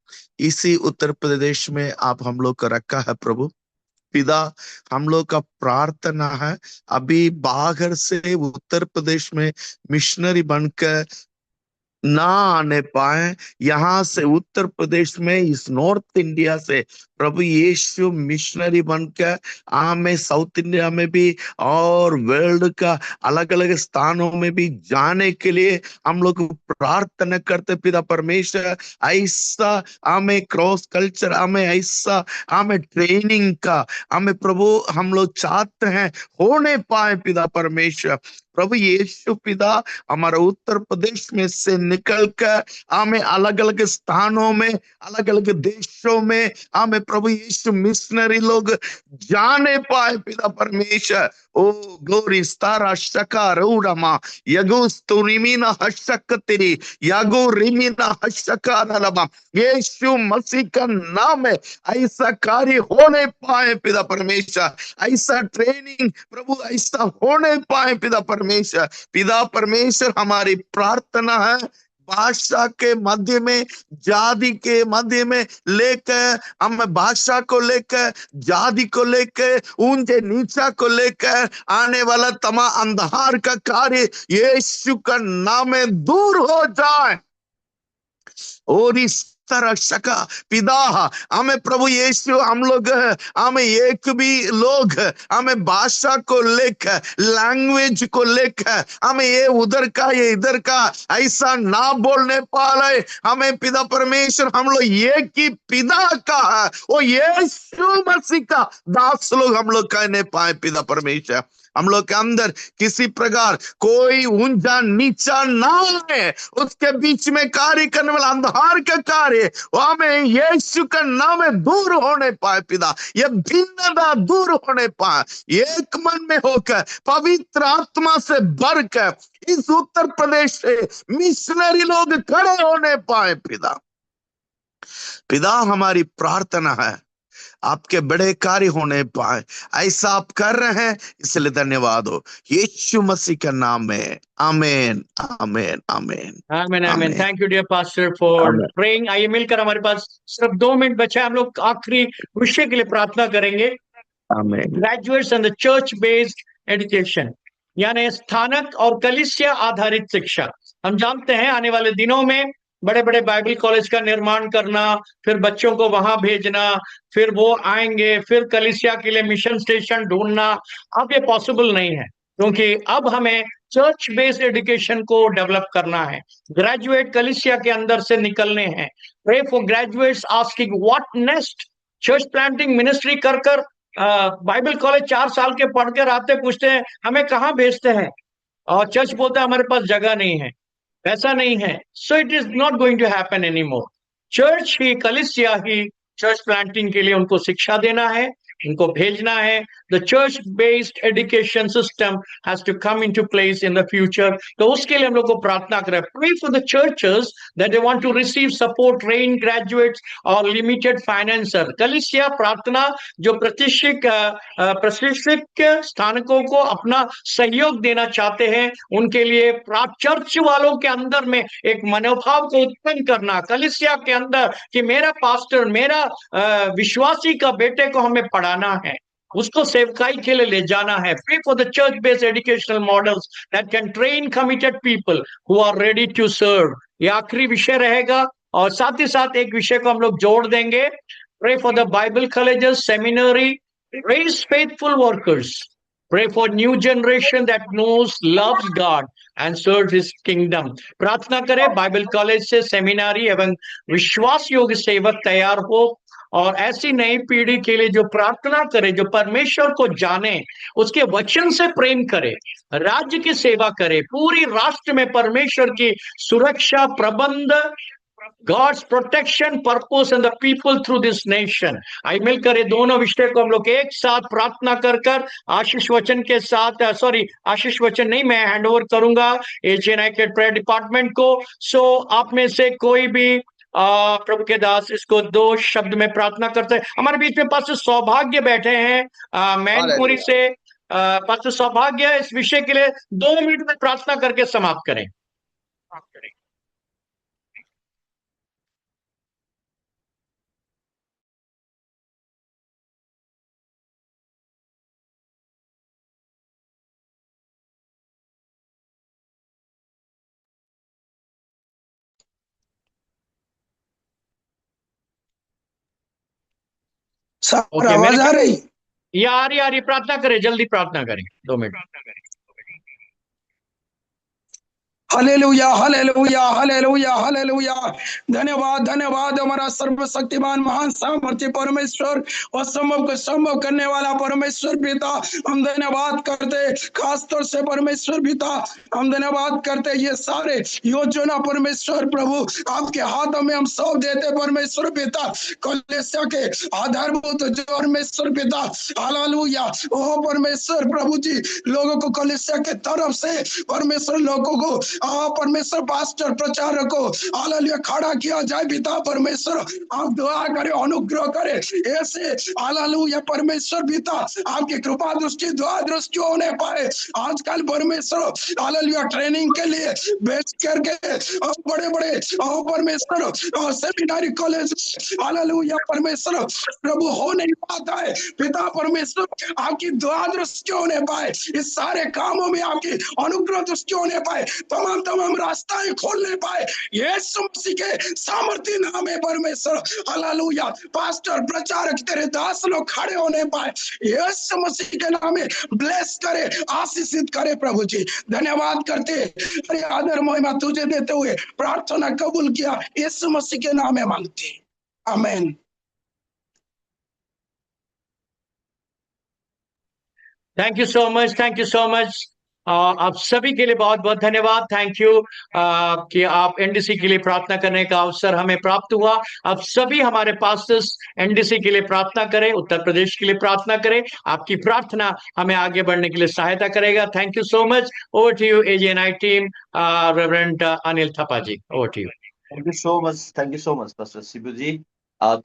इसी उत्तर प्रदेश में आप हम लोग को रखा है प्रभु। पिता, हम लोग का प्रार्थना है अभी बाहर से उत्तर प्रदेश में मिशनरी बनकर ना आने पाए, यहाँ से उत्तर प्रदेश में, इस नॉर्थ इंडिया से प्रभु यीशु मिशनरी बनकर हमें साउथ इंडिया में भी और वर्ल्ड का अलग अलग स्थानों में भी जाने के लिए हम लोग प्रार्थना करते। पिता परमेश्वर, ऐसा हमें क्रॉस कल्चर, हमें ऐसा हमें ट्रेनिंग का हमें प्रभु हम लोग चाहते हैं होने पाए। पिता परमेश्वर, प्रभु यीशु पिता, हमारे उत्तर प्रदेश में से निकलकर हमें अलग अलग स्थानों में, अलग अलग देशों में हमें प्रभु यीशु मिशनरी लोग जाने पाए। पिता परमेश्वर, ओ ग्लोरी स्तारा शका रूरमा यगो स्तुरिमीना हशक्तिरी यगो रिमीना हशका नलमा, यीशु मसीह का नाम है, ऐसा कार्य होने पाए। पिता परमेश्वर, ऐसा ट्रेनिंग प्रभु ऐसा होने पाए। पिता परमेश्वर, हमारी प्रार्थना है भाषा के मध्य में, जाति के मध्य में लेकर, हम भाषा को लेकर, जाति को लेकर, ऊंचे नीचा को लेकर आने वाला तमाम अंधकार का कार्य यीशु का नाम में दूर हो जाए। और इस तरह शका पिता हमें प्रभु यीशु, हम लोग हमें एक भी लोग हमें भाषा को लेकर, लैंग्वेज को लेकर, हमें ये उधर का ये इधर का ऐसा ना बोलने पाए। हमें पिता परमेश्वर, हम लोग एक ही पिता का है, वो यीशु मसीह का दास लोग हम लोग कहने पाए। पिता परमेश्वर, हम लोग के अंदर किसी प्रकार कोई ऊंचा नीचा ना है, उसके बीच में कार्य करने वाला अंधकार का कार्य हमें यीशु का नाम में दूर होने पाए। पिता, ये भिन्नता दूर होने पाए, एक मन में होकर पवित्र आत्मा से भरकर इस उत्तर प्रदेश से मिशनरी लोग खड़े होने पाए। पिता हमारी प्रार्थना है आपके बड़े कार्य होने पाए, ऐसा आप कर रहे हैं, इसलिए धन्यवाद हो यीशु मसीह के नाम में। आमीन आमीन आमीन आमीन आमीन। Thank you dear pastor for praying. आइए मिलकर, हमारे पास सिर्फ 2 मिनट बचा है, हम लोग आखिरी विषय के लिए प्रार्थना करेंगे। आमीन। Graduates and the church based education, यानी स्थानक और कलीसिया आधारित शिक्षा। हम जानते हैं आने वाले दिनों में बड़े बड़े बाइबल कॉलेज का निर्माण करना, फिर बच्चों को वहां भेजना, फिर वो आएंगे, फिर कलीसिया के लिए मिशन स्टेशन ढूंढना, अब ये पॉसिबल नहीं है, क्योंकि अब हमें चर्च बेस्ड एजुकेशन को डेवलप करना है। ग्रेजुएट कलीसिया के अंदर से निकलने हैं। Pray for graduates asking what next. Church planting ministry कर बाइबल कॉलेज 4 साल के पढ़कर आते, पूछते हैं हमें कहाँ भेजते हैं, और चर्च बोलता है हमारे पास जगह नहीं है। ऐसा नहीं है। So it is not going to happen any more. Church ही, कलीसिया ही चर्च प्लांटिंग के लिए उनको शिक्षा देना है, उनको भेजना है। The church based education system has to come into place in the future. तो उसके लिए हम लोग को प्रार्थना करें। Pray for the churches that they want to receive support, train graduates और लिमिटेड फाइनेंसर। कलीसिया प्रार्थना जो प्रशिक्षित स्थानकों को अपना सहयोग देना चाहते हैं, उनके लिए चर्च वालों के अंदर में एक मनोभाव को उत्पन्न करना, कलीसिया के अंदर कि मेरा पास्टर, मेरा विश्वासी का बेटे को हमें पढ़ाना है, उसको सेवकाई के लिए ले जाना है। Pray for the church based educational models that can train committed people who are ready to serve। ये आखिरी विषय रहेगा, और साथ ही साथ एक विषय को हम लोग जोड़ देंगे। Pray for the Bible colleges, seminary, raise faithful workers। Pray for new generation that knows, loves God and serves His kingdom। प्रार्थना करें बाइबल कॉलेज से सेमिनारी एवं विश्वास योग्य सेवक तैयार हो, और ऐसी नई पीढ़ी के लिए जो प्रार्थना करे, जो परमेश्वर को जाने, उसके वचन से प्रेम करे, राज्य की सेवा करे, पूरी राष्ट्र में परमेश्वर की सुरक्षा, प्रबंध, God's protection, purpose and the people through this nation। आई मिलकर ये दोनों विषय को हम लोग एक साथ प्रार्थना कर आशीष वचन के साथ, आशीष वचन नहीं, मैं हैंड ओवर करूंगा एशियन के प्रेयर डिपार्टमेंट को। सो आप में से कोई भी प्रभु के दास इसको 2 शब्द में प्रार्थना करते हैं। हमारे बीच में पास्टर सौभाग्य बैठे हैं मैनपुरी से। पास्टर सौभाग्य इस विषय के लिए 2 मिनट में प्रार्थना करके समाप्त करें। आवाज आ रही? ये आ रही, प्रार्थना करें, जल्दी प्रार्थना करें, 2 minute. Hallelujah hallelujah hallelujah hallelujah. धन्यवाद धन्यवाद हमारा सर्वशक्तिमान महान सामर्थ्य परमेश्वर, असंभव को संभव करने वाला परमेश्वर पिता, हम धन्यवाद करते, खासतौर से परमेश्वर पिता हम धन्यवाद करते। ये सारे योजना परमेश्वर प्रभु आपके हाथों में हम सौंप देते परमेश्वर पिता। कलीसिया के आधारभूत जो परमेश्वर पिता, हालेलुया, ओ परमेश्वर प्रभु जी, लोगों को कलीसिया के तरफ से परमेश्वर लोगों को परमेश्वर पास्टर प्रचारक को हालेलुया खड़ा किया जाए। पिता परमेश्वर आप दुआ करें, अनुग्रह करें, ऐसे हालेलुया परमेश्वर पिता आपकी कृपा दृष्टि दुआ दृष्टि होने पाए। आजकल परमेश्वर हालेलुया ट्रेनिंग के लिए बेच करके बड़े बड़े परमेश्वर सेमिनारी कॉलेज हालेलुया परमेश्वर प्रभु हो नहीं पाता है। पिता परमेश्वर आपकी दुआ दृष्टि होने पाए, इस सारे कामों में आपकी अनुग्रह दृष्टि होने पाए, तमाम रास्ताएं खोलने पाए यीशु मसीह के सामर्थ्य नाम में परमेश्वर हालेलुया। पास्टर प्रचारक तेरे दास लोग खड़े होने पाए यीशु मसीह के नाम में ब्लेस करे, आशीषित करे प्रभु जी। धन्यवाद करते अरे आदर महिमा तुझे देते हुए प्रार्थना कबूल किया यीशु मसीह के नाम में मांगते, आमीन। Thank you so much, thank you so much. आप सभी के लिए बहुत बहुत धन्यवाद। थैंक यू कि आप एनडीसी के लिए प्रार्थना करने का अवसर हमें प्राप्त हुआ। आप सभी हमारे पास्टर्स एनडीसी के लिए प्रार्थना करें, उत्तर प्रदेश के लिए प्रार्थना करें। आपकी प्रार्थना हमें आगे बढ़ने के लिए सहायता करेगा। Thank you so much. Over to you AGNI team, reverend Anil Thapa ji, over to you. Thank you so much, thank you so much pastor Shibu ji.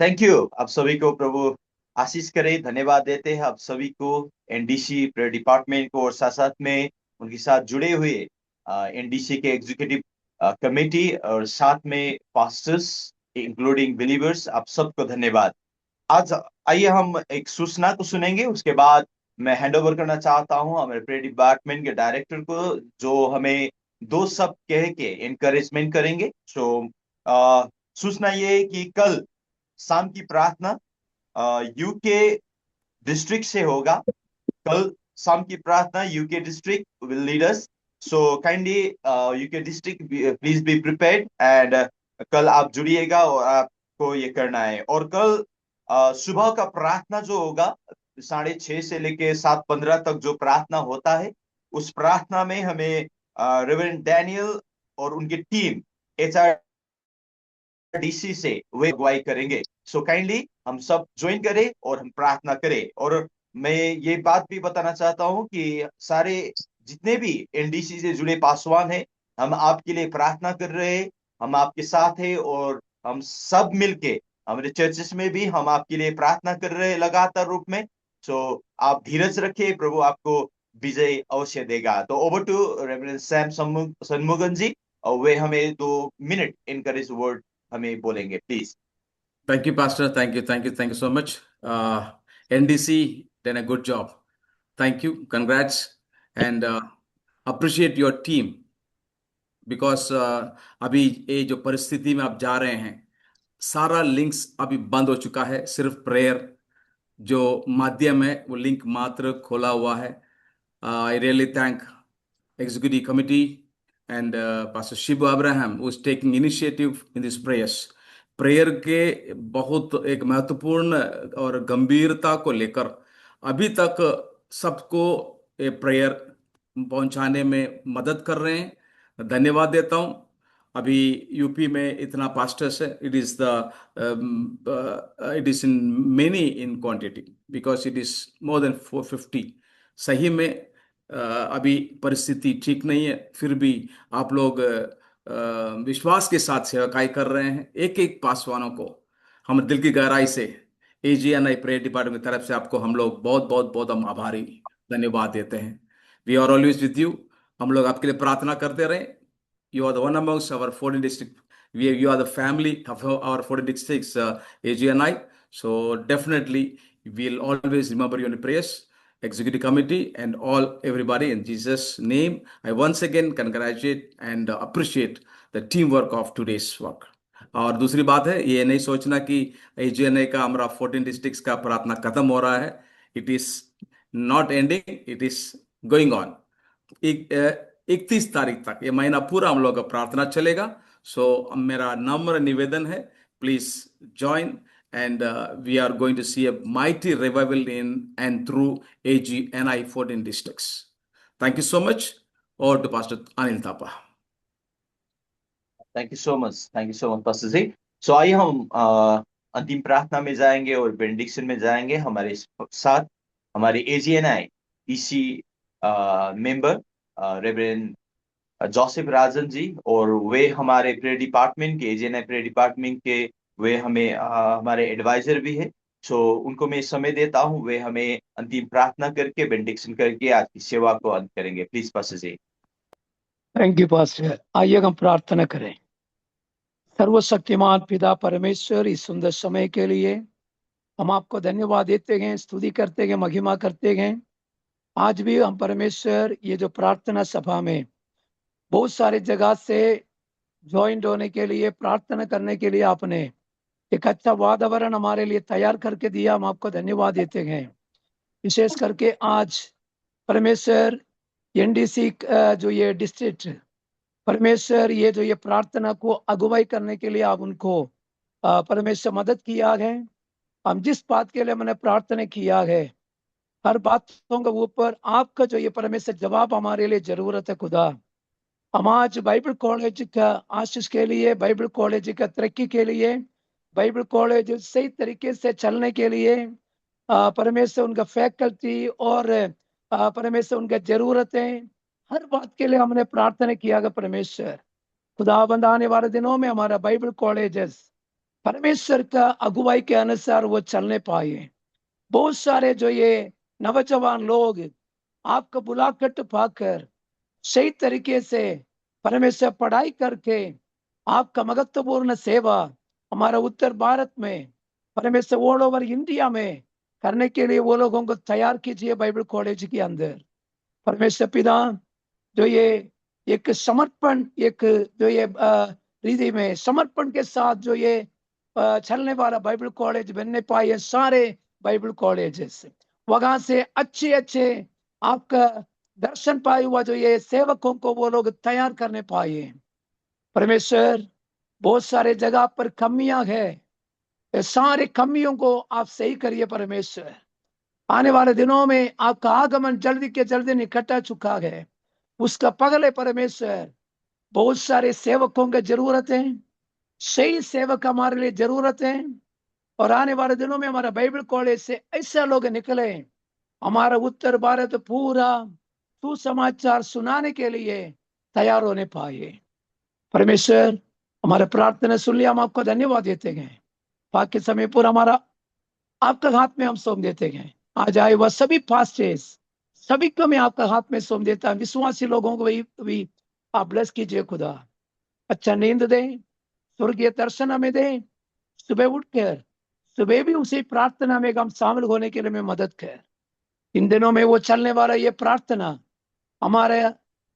Thank you. आप सभी को प्रभु आशीष करे। धन्यवाद देते हैं आप सभी को, एनडीसी प्रेयर डिपार्टमेंट को, और साथ साथ में उनके साथ जुड़े हुए एनडीसी के एग्जीक्यूटिव कमेटी और साथ में पास्टर्स इंक्लूडिंग बिलीवर्स, आप सबको धन्यवाद। आज आइए हम एक सूचना को सुनेंगे, उसके बाद मैं हैंड ओवर करना चाहता हूं हमारे प्रेयर डिपार्टमेंट के डायरेक्टर को, जो हमें दो सब कह के इनकरेजमेंट करेंगे। सूचना ये है कि कल शाम की प्रार्थना यूके डिस्ट्रिक्ट से होगा। कल शाम की प्रार्थना UK district will lead us, so kindly UK district please be prepared and कल आप जुड़िएगा और आपको ये करना है। और कल सुबह का प्रार्थना जो होगा 6:30 से लेके 7:15 तक जो प्रार्थना होता है, उस प्रार्थना में हमें रेवरेंड डैनियल और उनकी टीम HRDC से वे अगुवाई करेंगे। सो काइंडली हम सब ज्वाइन करें और हम प्रार्थना करें। और मैं ये बात भी बताना चाहता हूं कि सारे जितने भी एनडीसी से जुड़े पासवान हैं, हम आपके लिए प्रार्थना कर रहे हैं, हम आपके साथ हैं, और हम सब मिलके हमारे चर्चेस में भी हम आपके लिए प्रार्थना कर रहे हैं लगातार रूप में। सो आप धीरज रखिए, प्रभु आपको विजय अवश्य देगा। तो ओवर टू रेवरेंड सैम सन्मुगन जी, और वे हमें 2 मिनट इनकरेज वर्ड हमें बोलेंगे, please. Thank you, Pastor. Thank you so much. NDC done a good job. Thank you, congrats, and appreciate your team because अभी ये जो परिस्थिति में आप जा रहे हैं, सारा लिंक्स अभी बंद हो चुका है, सिर्फ प्रेयर जो माध्यम है वो लिंक मात्र खोला हुआ है। I really thank executive committee and Pastor Shibu Abraham who is taking initiative in this prayers. Prayer के बहुत एक महत्वपूर्ण और गंभीरता को लेकर अभी तक सबको ये प्रेयर पहुंचाने में मदद कर रहे हैं। धन्यवाद देता हूं। अभी यूपी में इतना पास्टर्स है, it is in many in quantity because it is more than 450। सही में अभी परिस्थिति ठीक नहीं है, फिर भी आप लोग विश्वास के साथ सेवकाई कर रहे हैं। एक एक पासवानों को हम दिल की गहराई से एजीएनआई प्रेयर डिपार्टमेंट की तरफ से आपको हम लोग बहुत हम आभारी धन्यवाद देते हैं। We are always with you. हम लोग आपके लिए प्रार्थना करते रहें। You are the one amongst our 14 district, you are the family of our 14 districts AGNI, so definitely we will always remember you in prayers, executive committee and everybody in Jesus name. I once again congratulate and appreciate the teamwork of today's work. और दूसरी बात है, ये नहीं सोचना कि एजीएनआई का हमारा 14 डिस्ट्रिक्ट्स का प्रार्थना खत्म हो रहा है। It is not ending, it is going on. 31 तारीख तक ये महीना पूरा हम लोग का प्रार्थना चलेगा। सो मेरा नम्र निवेदन है, please join and we are going to see a mighty revival in and through AGNI 14 districts. Thank you so much. Over to Pastor Anil Thapa. Thank you so much, Pastor ji. So आइए हम अंतिम प्रार्थना में जाएंगे और benediction में जाएंगे। हमारे साथ हमारे AGNI EC member reverend Joseph Rajan ji, और वे हमारे प्रेयर डिपार्टमेंट के एजेने प्रेयर डिपार्टमेंट के वे हमें हमारे एडवाइजर भी है। सो उनको मैं समय देता हूँ, वे हमें अंतिम प्रार्थना करके बेंडिक्शन करके आज की सेवा को अंत करेंगे। Please pastor ji. Thank you pastor. आइए हम प्रार्थना करें। सर्वशक्तिमान पिता परमेश्वर, इस सुंदर समय के लिए हम आपको धन्यवाद देते हैं, स्तुति करते हैं, महिमा करते हैं। आज भी हम परमेश्वर ये जो प्रार्थना सभा में बहुत सारे जगह से ज्वाइंट होने के लिए, प्रार्थना करने के लिए आपने एक अच्छा वातावरण हमारे लिए तैयार करके दिया, हम आपको धन्यवाद देते हैं। विशेष करके आज परमेश्वर एनडीसी जो ये डिस्ट्रिक्ट, परमेश्वर ये जो ये प्रार्थना को अगुवाई करने के लिए आप उनको परमेश्वर मदद किया है। हम जिस बात के लिए मैंने प्रार्थना किया है, हर बातों के ऊपर आपका जो ये परमेश्वर जवाब हमारे लिए जरूरत है खुदा। हम आज बाइबल कॉलेज का आशीष के लिए, बाइबल कॉलेज का तरक्की के लिए, बाइबल कॉलेज सही तरीके से चलने के लिए परमेश्वर उनका फैकल्टी और परमेश्वर उनका जरूरतें, हर बात के लिए हमने प्रार्थना किया है। परमेश्वर खुदाबंद आने वाले दिनों में हमारा बाइबल कॉलेजेस परमेश्वर का अगुवाई के अनुसार वो चलने पाए। बहुत सारे जो ये नौजवान लोग आपका बुलाकट पाकर सही तरीके से परमेश्वर पढ़ाई करके आपका महत्वपूर्ण सेवा हमारा उत्तर भारत में, परमेश्वर ऑल ओवर इंडिया में करने के लिए वो लोगों को तैयार कीजिए बाइबल कॉलेज के अंदर। परमेश्वर पिता, जो ये एक समर्पण, एक जो ये रीति में समर्पण के साथ जो ये चलने वाला बाइबल कॉलेज बनने पाए, सारे बाइबल कॉलेजेस वहां से अच्छे अच्छे आपका दर्शन पाए हुआ जो ये सेवकों को वो लोग तैयार करने पाए। परमेश्वर बहुत सारे जगह पर कमियां है, सारे कमियों को आप सही करिए। परमेश्वर आने वाले दिनों में आपका आगमन जल्दी के जल्दी निकट आ चुका है, उसका पगले परमेश्वर बहुत सारे सेवकों की जरूरत है, सही सेवक हमारे लिए जरूरत है। और आने वाले दिनों में हमारा बाइबल कॉलेज से ऐसे लोग निकले, हमारा उत्तर भारत पूरा सुसमाचार सुनाने के लिए तैयार होने पाए। परमेश्वर हमारे प्रार्थना सुन लिया, हम आपको धन्यवाद देते हैं। बाकी समय पूरा हमारा आपका हाथ में हम सौंप देते हैं। आज आए वह सभी पास्टर्स, सभी को मैं आपका हाथ में सौंप देता हूँ। विश्वासी लोगों को भी आप ब्लेस कीजिए खुदा, अच्छा नींद दे, स्वर्गीय दर्शन हमें दे, सुबह उठकर सुबह भी उसी प्रार्थना में हम शामिल होने के लिए मैं मदद कर। इन दिनों में वो चलने वाला ये प्रार्थना हमारे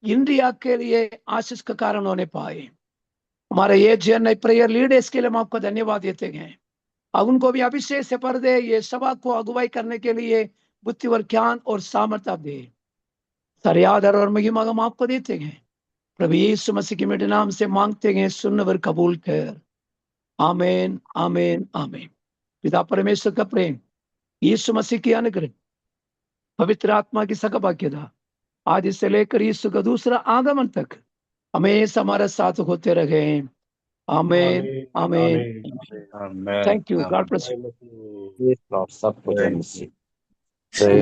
इंडिया के लिए आशीष का कारण होने पाए। हमारे ये जन प्रेयर लीडर्स के लिए हम आपको धन्यवाद देते हैं। अब उनको भी अभिषेक से पर दे, ये सभा को अगुवाई करने के लिए बुद्धि और ज्ञान और सामर्थ्य दे। सारे आदर और महिमा हम आपको देते हैं, प्रभु यीशु मसीह के मीठे नाम से मांगते हैं, सुनवर कबूल कर। आमीन आमीन आमीन। पिता परमेश्वर का प्रेम, यीशु मसीह की अनुग्रह, पवित्र आत्मा की सकभाग्यता आज से लेकर यीशु का दूसरा आगमन तक हमेशा हमारे साथ होते रहे। आमीन आमीन। Thank you, God bless you. जय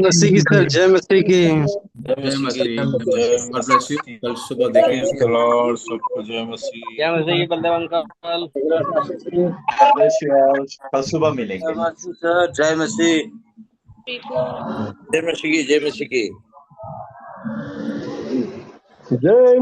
मसीह की सर, जय मसीह की। कल सुबह देखें। जय मसीह की बलदेव अंकल, कल सुबह मिलेंगे। जय मसीह, जय मसीह की, जय मसीह की, जय